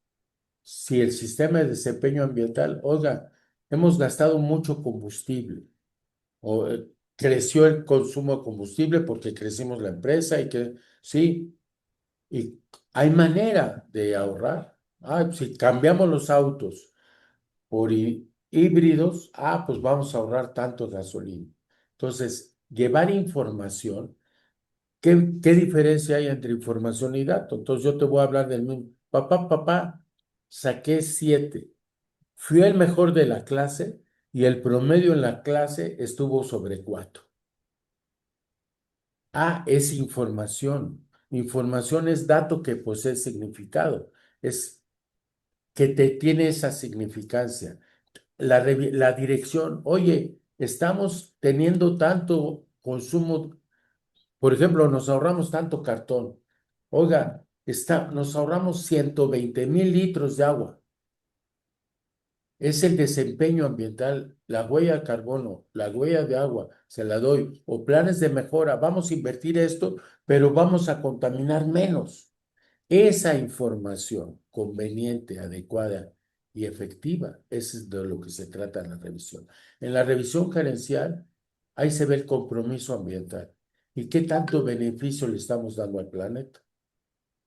Si el sistema de desempeño ambiental, oiga, hemos gastado mucho combustible o creció el consumo de combustible porque crecimos la empresa y que sí, y hay manera de ahorrar. Ah, si cambiamos los autos por híbridos, pues vamos a ahorrar tanto gasolina. Entonces, llevar información, ¿qué diferencia hay entre información y dato? Entonces, yo te voy a hablar del mismo. Papá, saqué 7. Fui el mejor de la clase y el promedio en la clase estuvo sobre 4. Es información. Información es dato que posee significado. Es que te tiene esa significancia. La dirección, oye, estamos teniendo tanto consumo, por ejemplo, nos ahorramos tanto cartón. Oiga, nos ahorramos 120,000 litros de agua. Es el desempeño ambiental, la huella de carbono, la huella de agua, se la doy, o planes de mejora, vamos a invertir esto, pero vamos a contaminar menos. Esa información conveniente, adecuada y efectiva, es de lo que se trata en la revisión. En la revisión gerencial, ahí se ve el compromiso ambiental y qué tanto beneficio le estamos dando al planeta,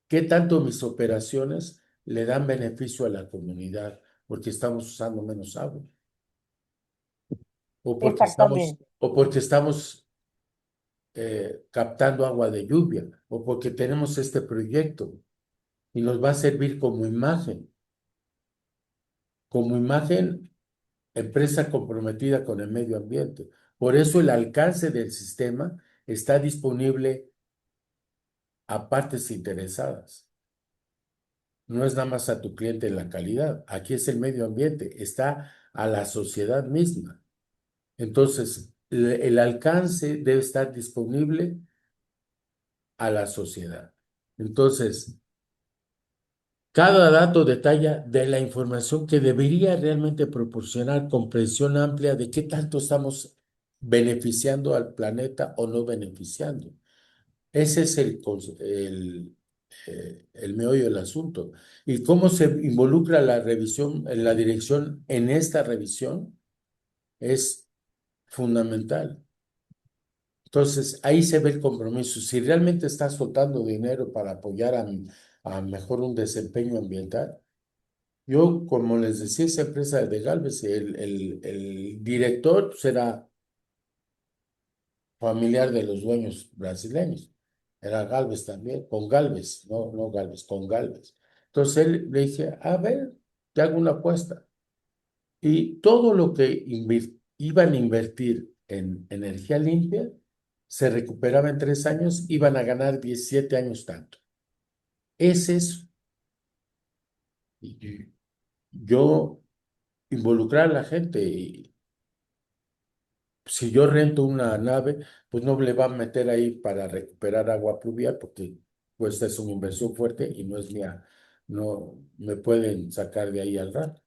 qué tanto mis operaciones le dan beneficio a la comunidad, porque estamos usando menos agua, Exactamente. o porque estamos captando agua de lluvia, o porque tenemos este proyecto y nos va a servir como imagen, empresa comprometida con el medio ambiente. Por eso el alcance del sistema está disponible a partes interesadas. No es nada más a tu cliente la calidad. Aquí es el medio ambiente, está a la sociedad misma. Entonces, el alcance debe estar disponible a la sociedad. Entonces, cada dato detalla de la información que debería realmente proporcionar comprensión amplia de qué tanto estamos beneficiando al planeta o no beneficiando. Ese es el meollo del asunto. ¿Y cómo se involucra la revisión, la dirección en esta revisión? Es fundamental. Entonces, ahí se ve el compromiso. Si realmente estás soltando dinero para apoyar a mejor un desempeño ambiental, yo, como les decía, esa empresa de Galvez, el director será familiar de los dueños brasileños. Era Galvez también, con Galvez, no Galvez, con Galvez. Entonces él le dije, a ver, te hago una apuesta. Y todo lo que iban a invertir en energía limpia, se recuperaba en 3 años, iban a ganar 17 años tanto. Es eso. Y yo involucrar a la gente. Y si yo rento una nave, pues no le va a meter ahí para recuperar agua pluvial, porque pues es una inversión fuerte y no es mía. No me pueden sacar de ahí al rato.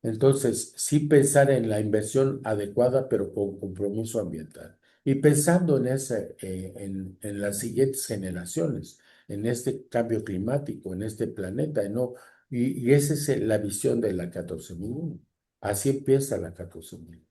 Entonces, sí pensar en la inversión adecuada, pero con compromiso ambiental. Y pensando en en las siguientes generaciones, en este cambio climático, en este planeta, y esa es la visión de la 14.001. Así empieza la 14.001.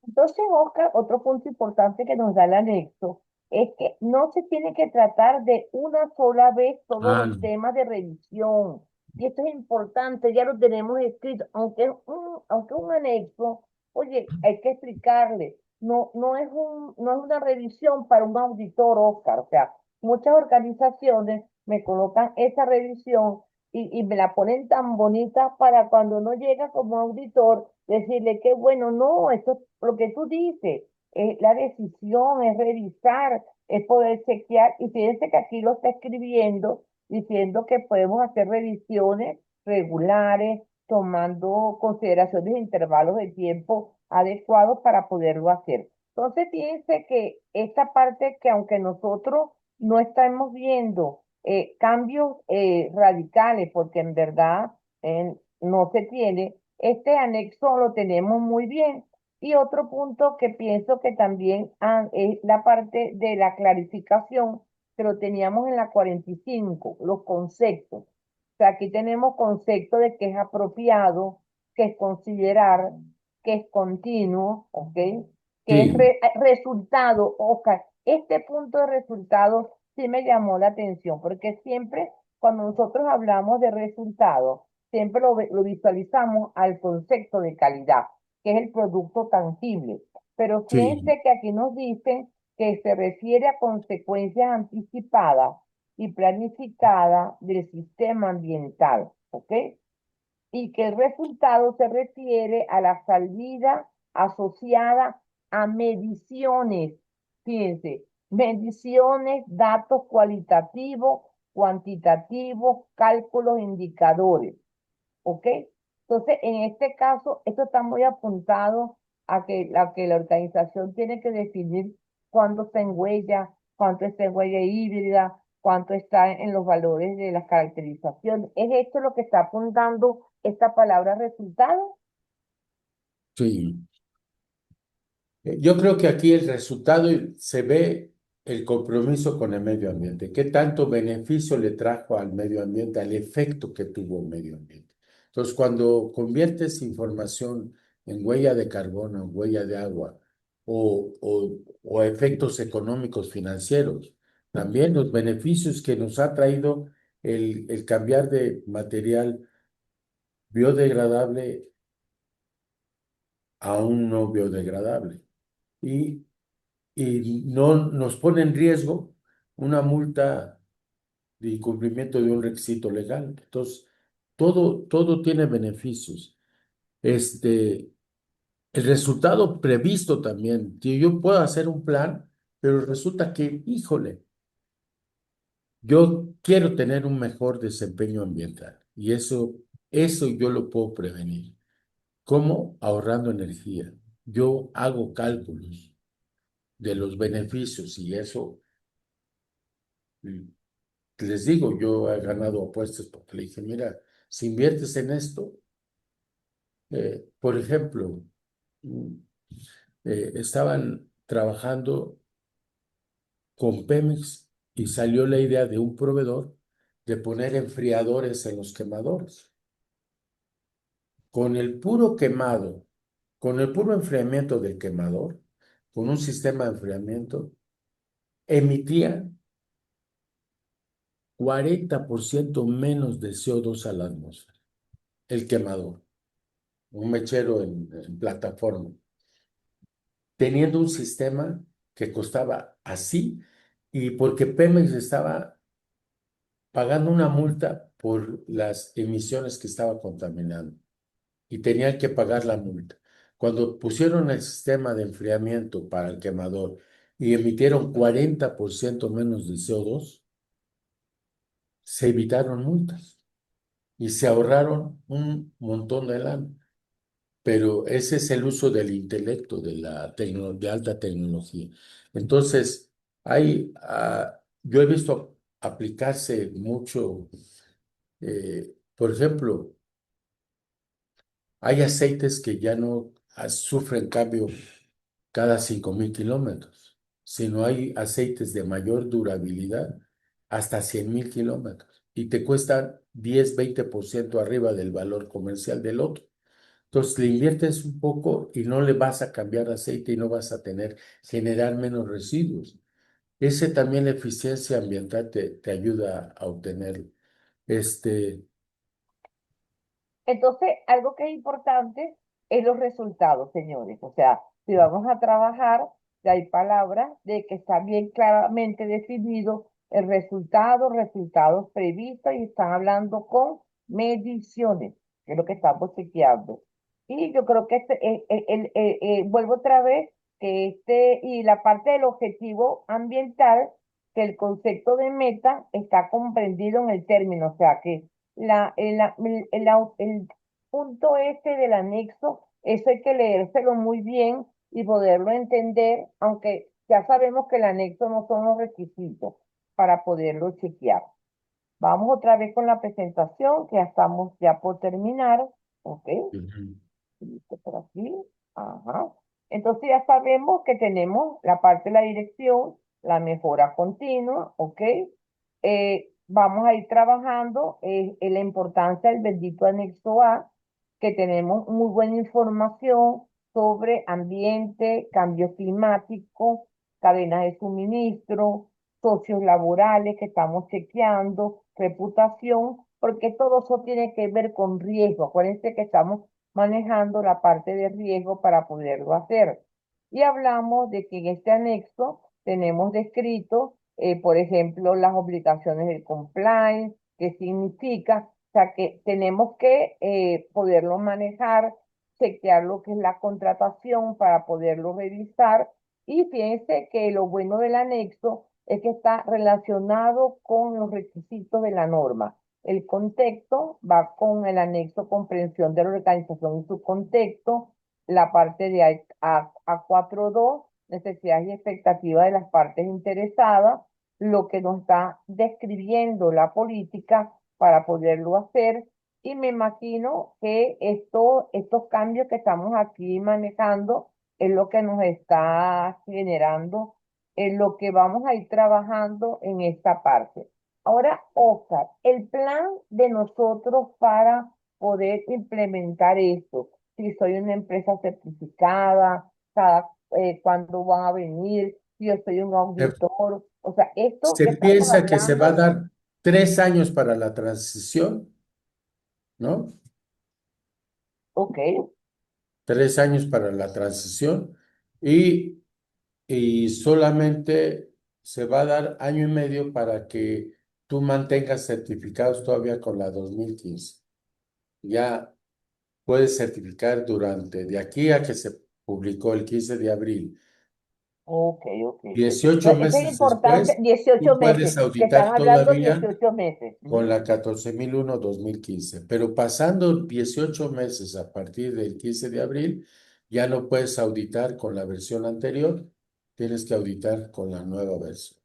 Entonces, Oscar, otro punto importante que nos da el anexo es que no se tiene que tratar de una sola vez todos Ah, los no. temas de revisión. Y esto es importante, ya lo tenemos escrito, aunque es un anexo, oye, hay que explicarle. No es una revisión para un auditor, Oscar. O sea, muchas organizaciones me colocan esa revisión y me la ponen tan bonita para cuando uno llega como auditor, decirle que bueno, no, esto es lo que tú dices, es la decisión, es revisar, es poder chequear, y fíjense que aquí lo está escribiendo, diciendo que podemos hacer revisiones regulares, tomando consideraciones de intervalos de tiempo adecuados para poderlo hacer. Entonces, fíjense que esta parte que aunque nosotros no estamos viendo cambios radicales, porque en verdad no se tiene, este anexo lo tenemos muy bien. Y otro punto que pienso que también es la parte de la clarificación, que lo teníamos en la 45 los conceptos. O sea, aquí tenemos concepto de que es apropiado, que es considerar, que es continuo, ¿ok? Que es Sí, resultado, Oscar. Este punto de resultado sí me llamó la atención, porque siempre cuando nosotros hablamos de resultado, siempre lo visualizamos al concepto de calidad, que es el producto tangible. Pero sí, fíjense que aquí nos dicen que se refiere a consecuencias anticipadas y planificadas del sistema ambiental, ¿ok? Y que el resultado se refiere a la salida asociada a mediciones, fíjense, mediciones, datos cualitativos, cuantitativos, cálculos, indicadores. ¿Ok? Entonces, en este caso, esto está muy apuntado a que la organización tiene que definir cuánto está en huella, cuánto está en huella híbrida, cuánto está en los valores de las caracterizaciones. ¿Es esto lo que está apuntando esta palabra resultado? sí. Yo creo que aquí el resultado se ve el compromiso con el medio ambiente. ¿Qué tanto beneficio le trajo al medio ambiente, al efecto que tuvo el medio ambiente? Entonces, cuando conviertes información en huella de carbono, en huella de agua o efectos económicos financieros, también los beneficios que nos ha traído el cambiar de material biodegradable a un no biodegradable. Y no nos pone en riesgo una multa de incumplimiento de un requisito legal. Entonces, todo tiene beneficios. Este, el resultado previsto también. Yo puedo hacer un plan, pero resulta que, híjole, yo quiero tener un mejor desempeño ambiental y eso yo lo puedo prevenir. ¿Cómo? Ahorrando energía. Yo hago cálculos de los beneficios y eso. Les digo, yo he ganado apuestas porque le dije, mira, si inviertes en esto, por ejemplo, mm, estaban trabajando con Pemex y salió la idea de un proveedor de poner enfriadores en los quemadores. Con el puro quemado, con el puro enfriamiento del quemador, con un sistema de enfriamiento, emitía 40% menos de CO2 a la atmósfera, el quemador. Un mechero en plataforma, teniendo un sistema que costaba así, y porque Pemex estaba pagando una multa por las emisiones que estaba contaminando y tenían que pagar la multa. Cuando pusieron el sistema de enfriamiento para el quemador y emitieron 40% menos de CO2, se evitaron multas y se ahorraron un montón de lana. Pero ese es el uso del intelecto, de alta tecnología. Entonces, yo he visto aplicarse mucho, por ejemplo, hay aceites que ya no sufren cambio cada 5.000 kilómetros, sino hay aceites de mayor durabilidad hasta 100.000 kilómetros y te cuestan 10-20% arriba del valor comercial del otro. Entonces le inviertes un poco y no le vas a cambiar aceite y no vas a generar menos residuos. Ese también la eficiencia ambiental te ayuda a obtenerlo. Este, Entonces, algo que es importante es los resultados, señores. O sea, si vamos a trabajar, ya hay palabras de que está bien claramente definido el resultado, resultados previstos y están hablando con mediciones, que es lo que estamos chequeando. Y yo creo que vuelvo otra vez, que y la parte del objetivo ambiental, que el concepto de meta está comprendido en el término, o sea, que el punto este del anexo, eso hay que leérselo muy bien y poderlo entender, aunque ya sabemos que el anexo no son los requisitos para poderlo chequear. Vamos otra vez con la presentación, que ya estamos ya por terminar. ¿Ok? ujú, Listo por aquí. Ajá. Entonces ya sabemos que tenemos la parte de la dirección, la mejora continua, ¿ok? Vamos a ir trabajando en la importancia del bendito anexo A, que tenemos muy buena información sobre ambiente, cambio climático, cadenas de suministro, socios laborales que estamos chequeando, reputación, porque todo eso tiene que ver con riesgo. Acuérdense que estamos manejando la parte de riesgo para poderlo hacer. Y hablamos de que en este anexo tenemos descrito, por ejemplo, las obligaciones del compliance, qué significa, o sea, que tenemos que poderlo manejar, chequear lo que es la contratación para poderlo revisar. Y fíjense que lo bueno del anexo es que está relacionado con los requisitos de la norma. El contexto va con el anexo comprensión de la organización y su contexto, la parte de A4.2, necesidades y expectativas de las partes interesadas, lo que nos está describiendo la política para poderlo hacer. Y me imagino que estos cambios que estamos aquí manejando es lo que nos está generando, en lo que vamos a ir trabajando en esta parte. Ahora, Oscar, el plan de nosotros para poder implementar esto, si soy una empresa certificada, cuándo van a venir, si yo soy un Se, auditor, o sea, esto se que estamos piensa que se va a hablando, dar 3 años para la transición, ¿no? ok, 3 años para la transición y, y solamente se va a dar año y medio para que tú mantengas certificados todavía con la 2015. Ya puedes certificar de aquí a que se publicó el 15 de abril, ok, ok, ok. 18 Entonces, es meses importante, después, 18 tú puedes meses, que están auditar hablando todavía 18 meses. con Ujú. la 14.001/2015, pero pasando 18 meses a partir del 15 de abril, ya no puedes auditar con la versión anterior, tienes que auditar con la nueva versión.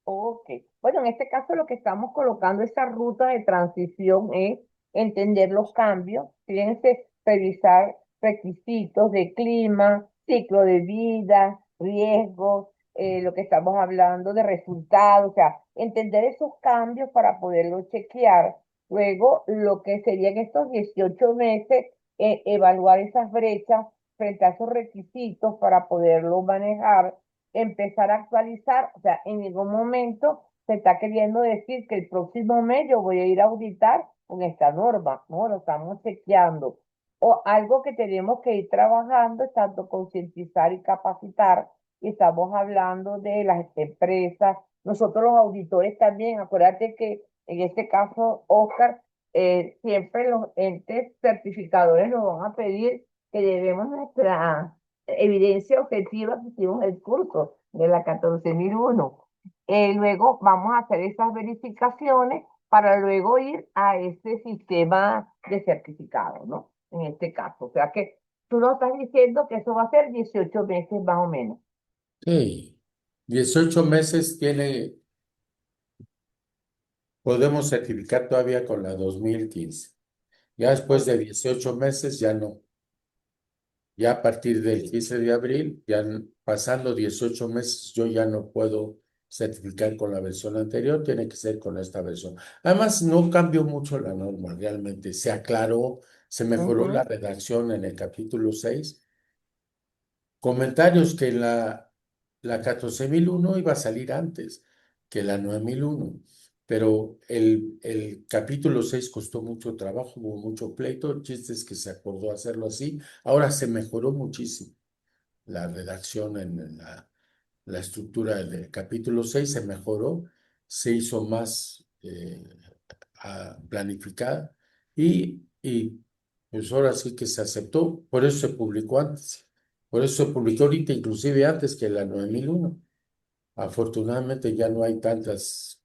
Ok. Bueno, en este caso lo que estamos colocando esa ruta de transición es entender los cambios, fíjense, revisar requisitos de clima, ciclo de vida, riesgos, lo que estamos hablando de resultados, o sea, entender esos cambios para poderlo chequear. Luego, lo que serían estos 18 meses, evaluar esas brechas frente a esos requisitos para poderlo manejar, empezar a actualizar, o sea, en ningún momento se está queriendo decir que el próximo mes yo voy a ir a auditar con esta norma, no, lo estamos chequeando. O algo que tenemos que ir trabajando es tanto concientizar y capacitar, y estamos hablando de las empresas, nosotros los auditores también, acuérdate que en este caso, Oscar, siempre los entes certificadores nos van a pedir que llevemos nuestra evidencia objetiva que hicimos el curso de la 14001. Luego vamos a hacer esas verificaciones para luego ir a ese sistema de certificado, ¿no? En este caso. O sea que tú nos estás diciendo que eso va a ser 18 meses más o menos. Sí, 18 meses podemos certificar todavía con la 2015. Ya después de 18 meses ya no. Ya a partir del 15 de abril, pasando 18 meses, yo ya no puedo certificar con la versión anterior, tiene que ser con esta versión. Además, no cambió mucho la norma, realmente. Se aclaró, se mejoró la Ujú. redacción en el capítulo 6. Comentarios que la 14.001 iba a salir antes que la 9.001, pero el capítulo 6 costó mucho trabajo, hubo mucho pleito, el chiste es que se acordó hacerlo así. Ahora se mejoró muchísimo la redacción en la estructura del capítulo 6 se mejoró, se hizo más planificada y pues ahora sí que se aceptó, por eso se publicó antes, por eso se publicó ahorita, inclusive antes que la 9.001. Afortunadamente ya no hay tantas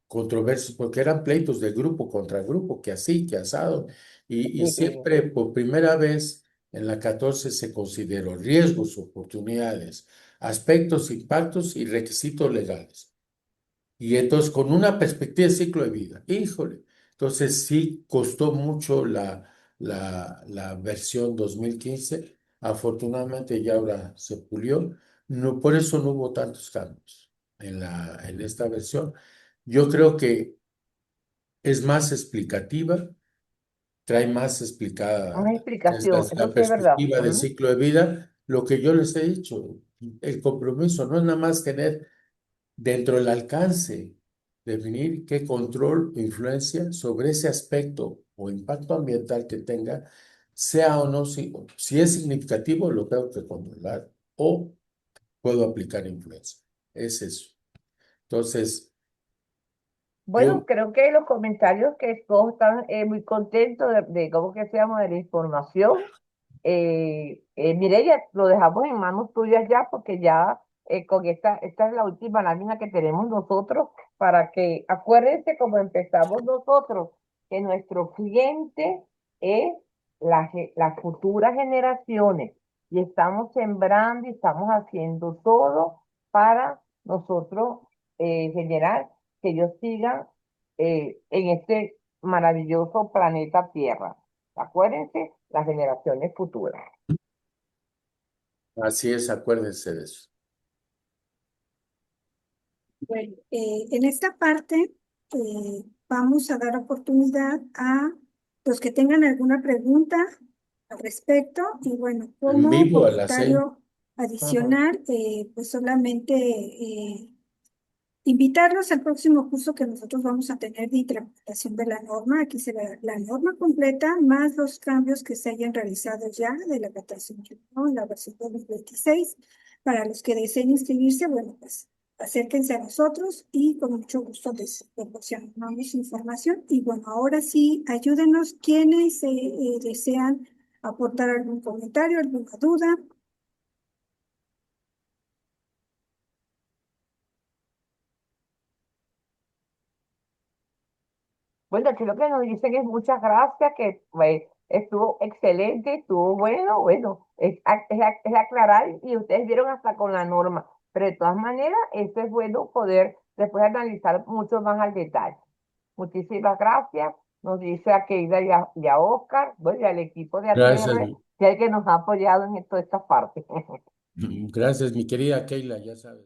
controversias, porque eran pleitos de grupo contra grupo, que así, que asado, y Sí. siempre por primera vez en la 14 se consideró riesgos, oportunidades, aspectos, impactos y requisitos legales. Y entonces con una perspectiva de ciclo de vida, híjole, entonces sí costó mucho la versión 2015. Afortunadamente ya ahora se pulió, no, por eso no hubo tantos cambios en esta versión. Yo creo que es más explicativa, trae más Una explicada explicación, eso la sí es verdad. perspectiva de Ujú. ciclo de vida, lo que yo les he dicho, el compromiso no es nada más tener dentro del alcance, definir qué control o influencia sobre ese aspecto o impacto ambiental que tenga, sea o no, si es significativo, lo tengo que controlar o puedo aplicar influencia. Es eso. Entonces, Bueno, yo, creo que los comentarios que todos están muy contentos de cómo que se llama, de la información. Mireya, lo dejamos en manos tuyas ya porque ya con esta es la última lámina que tenemos nosotros para que acuérdense como empezamos nosotros, que nuestro cliente es las futuras generaciones y estamos sembrando y estamos haciendo todo para nosotros generar que ellos sigan en este maravilloso planeta Tierra. Acuérdense, las generaciones futuras. así es, acuérdense de eso. Bueno, en esta parte vamos a dar oportunidad a los que tengan alguna pregunta al respecto y bueno, En como vivo a las 6. comentario Ujú. adicional, pues solamente invitarlos al próximo curso que nosotros vamos a tener de interpretación de la norma. Aquí se ve la norma completa, más los cambios que se hayan realizado ya de la captación, ¿no? En la versión 2026. Para los que deseen inscribirse, bueno, pues acérquense a nosotros y con mucho gusto les proporcionamos información. Y bueno, ahora sí, ayúdenos quienes desean aportar algún comentario, alguna duda. Bueno, aquí lo que nos dicen es muchas gracias, que estuvo excelente, estuvo bueno, bueno, es aclarar y ustedes vieron hasta con la norma, pero de todas maneras, esto es bueno poder después analizar mucho más al detalle. Muchísimas gracias, nos dice a Keida y a Oscar, bueno, y al equipo de Gracias, ATR, que es el que nos ha apoyado en toda esta parte. gracias, mi querida Keila, ya sabes.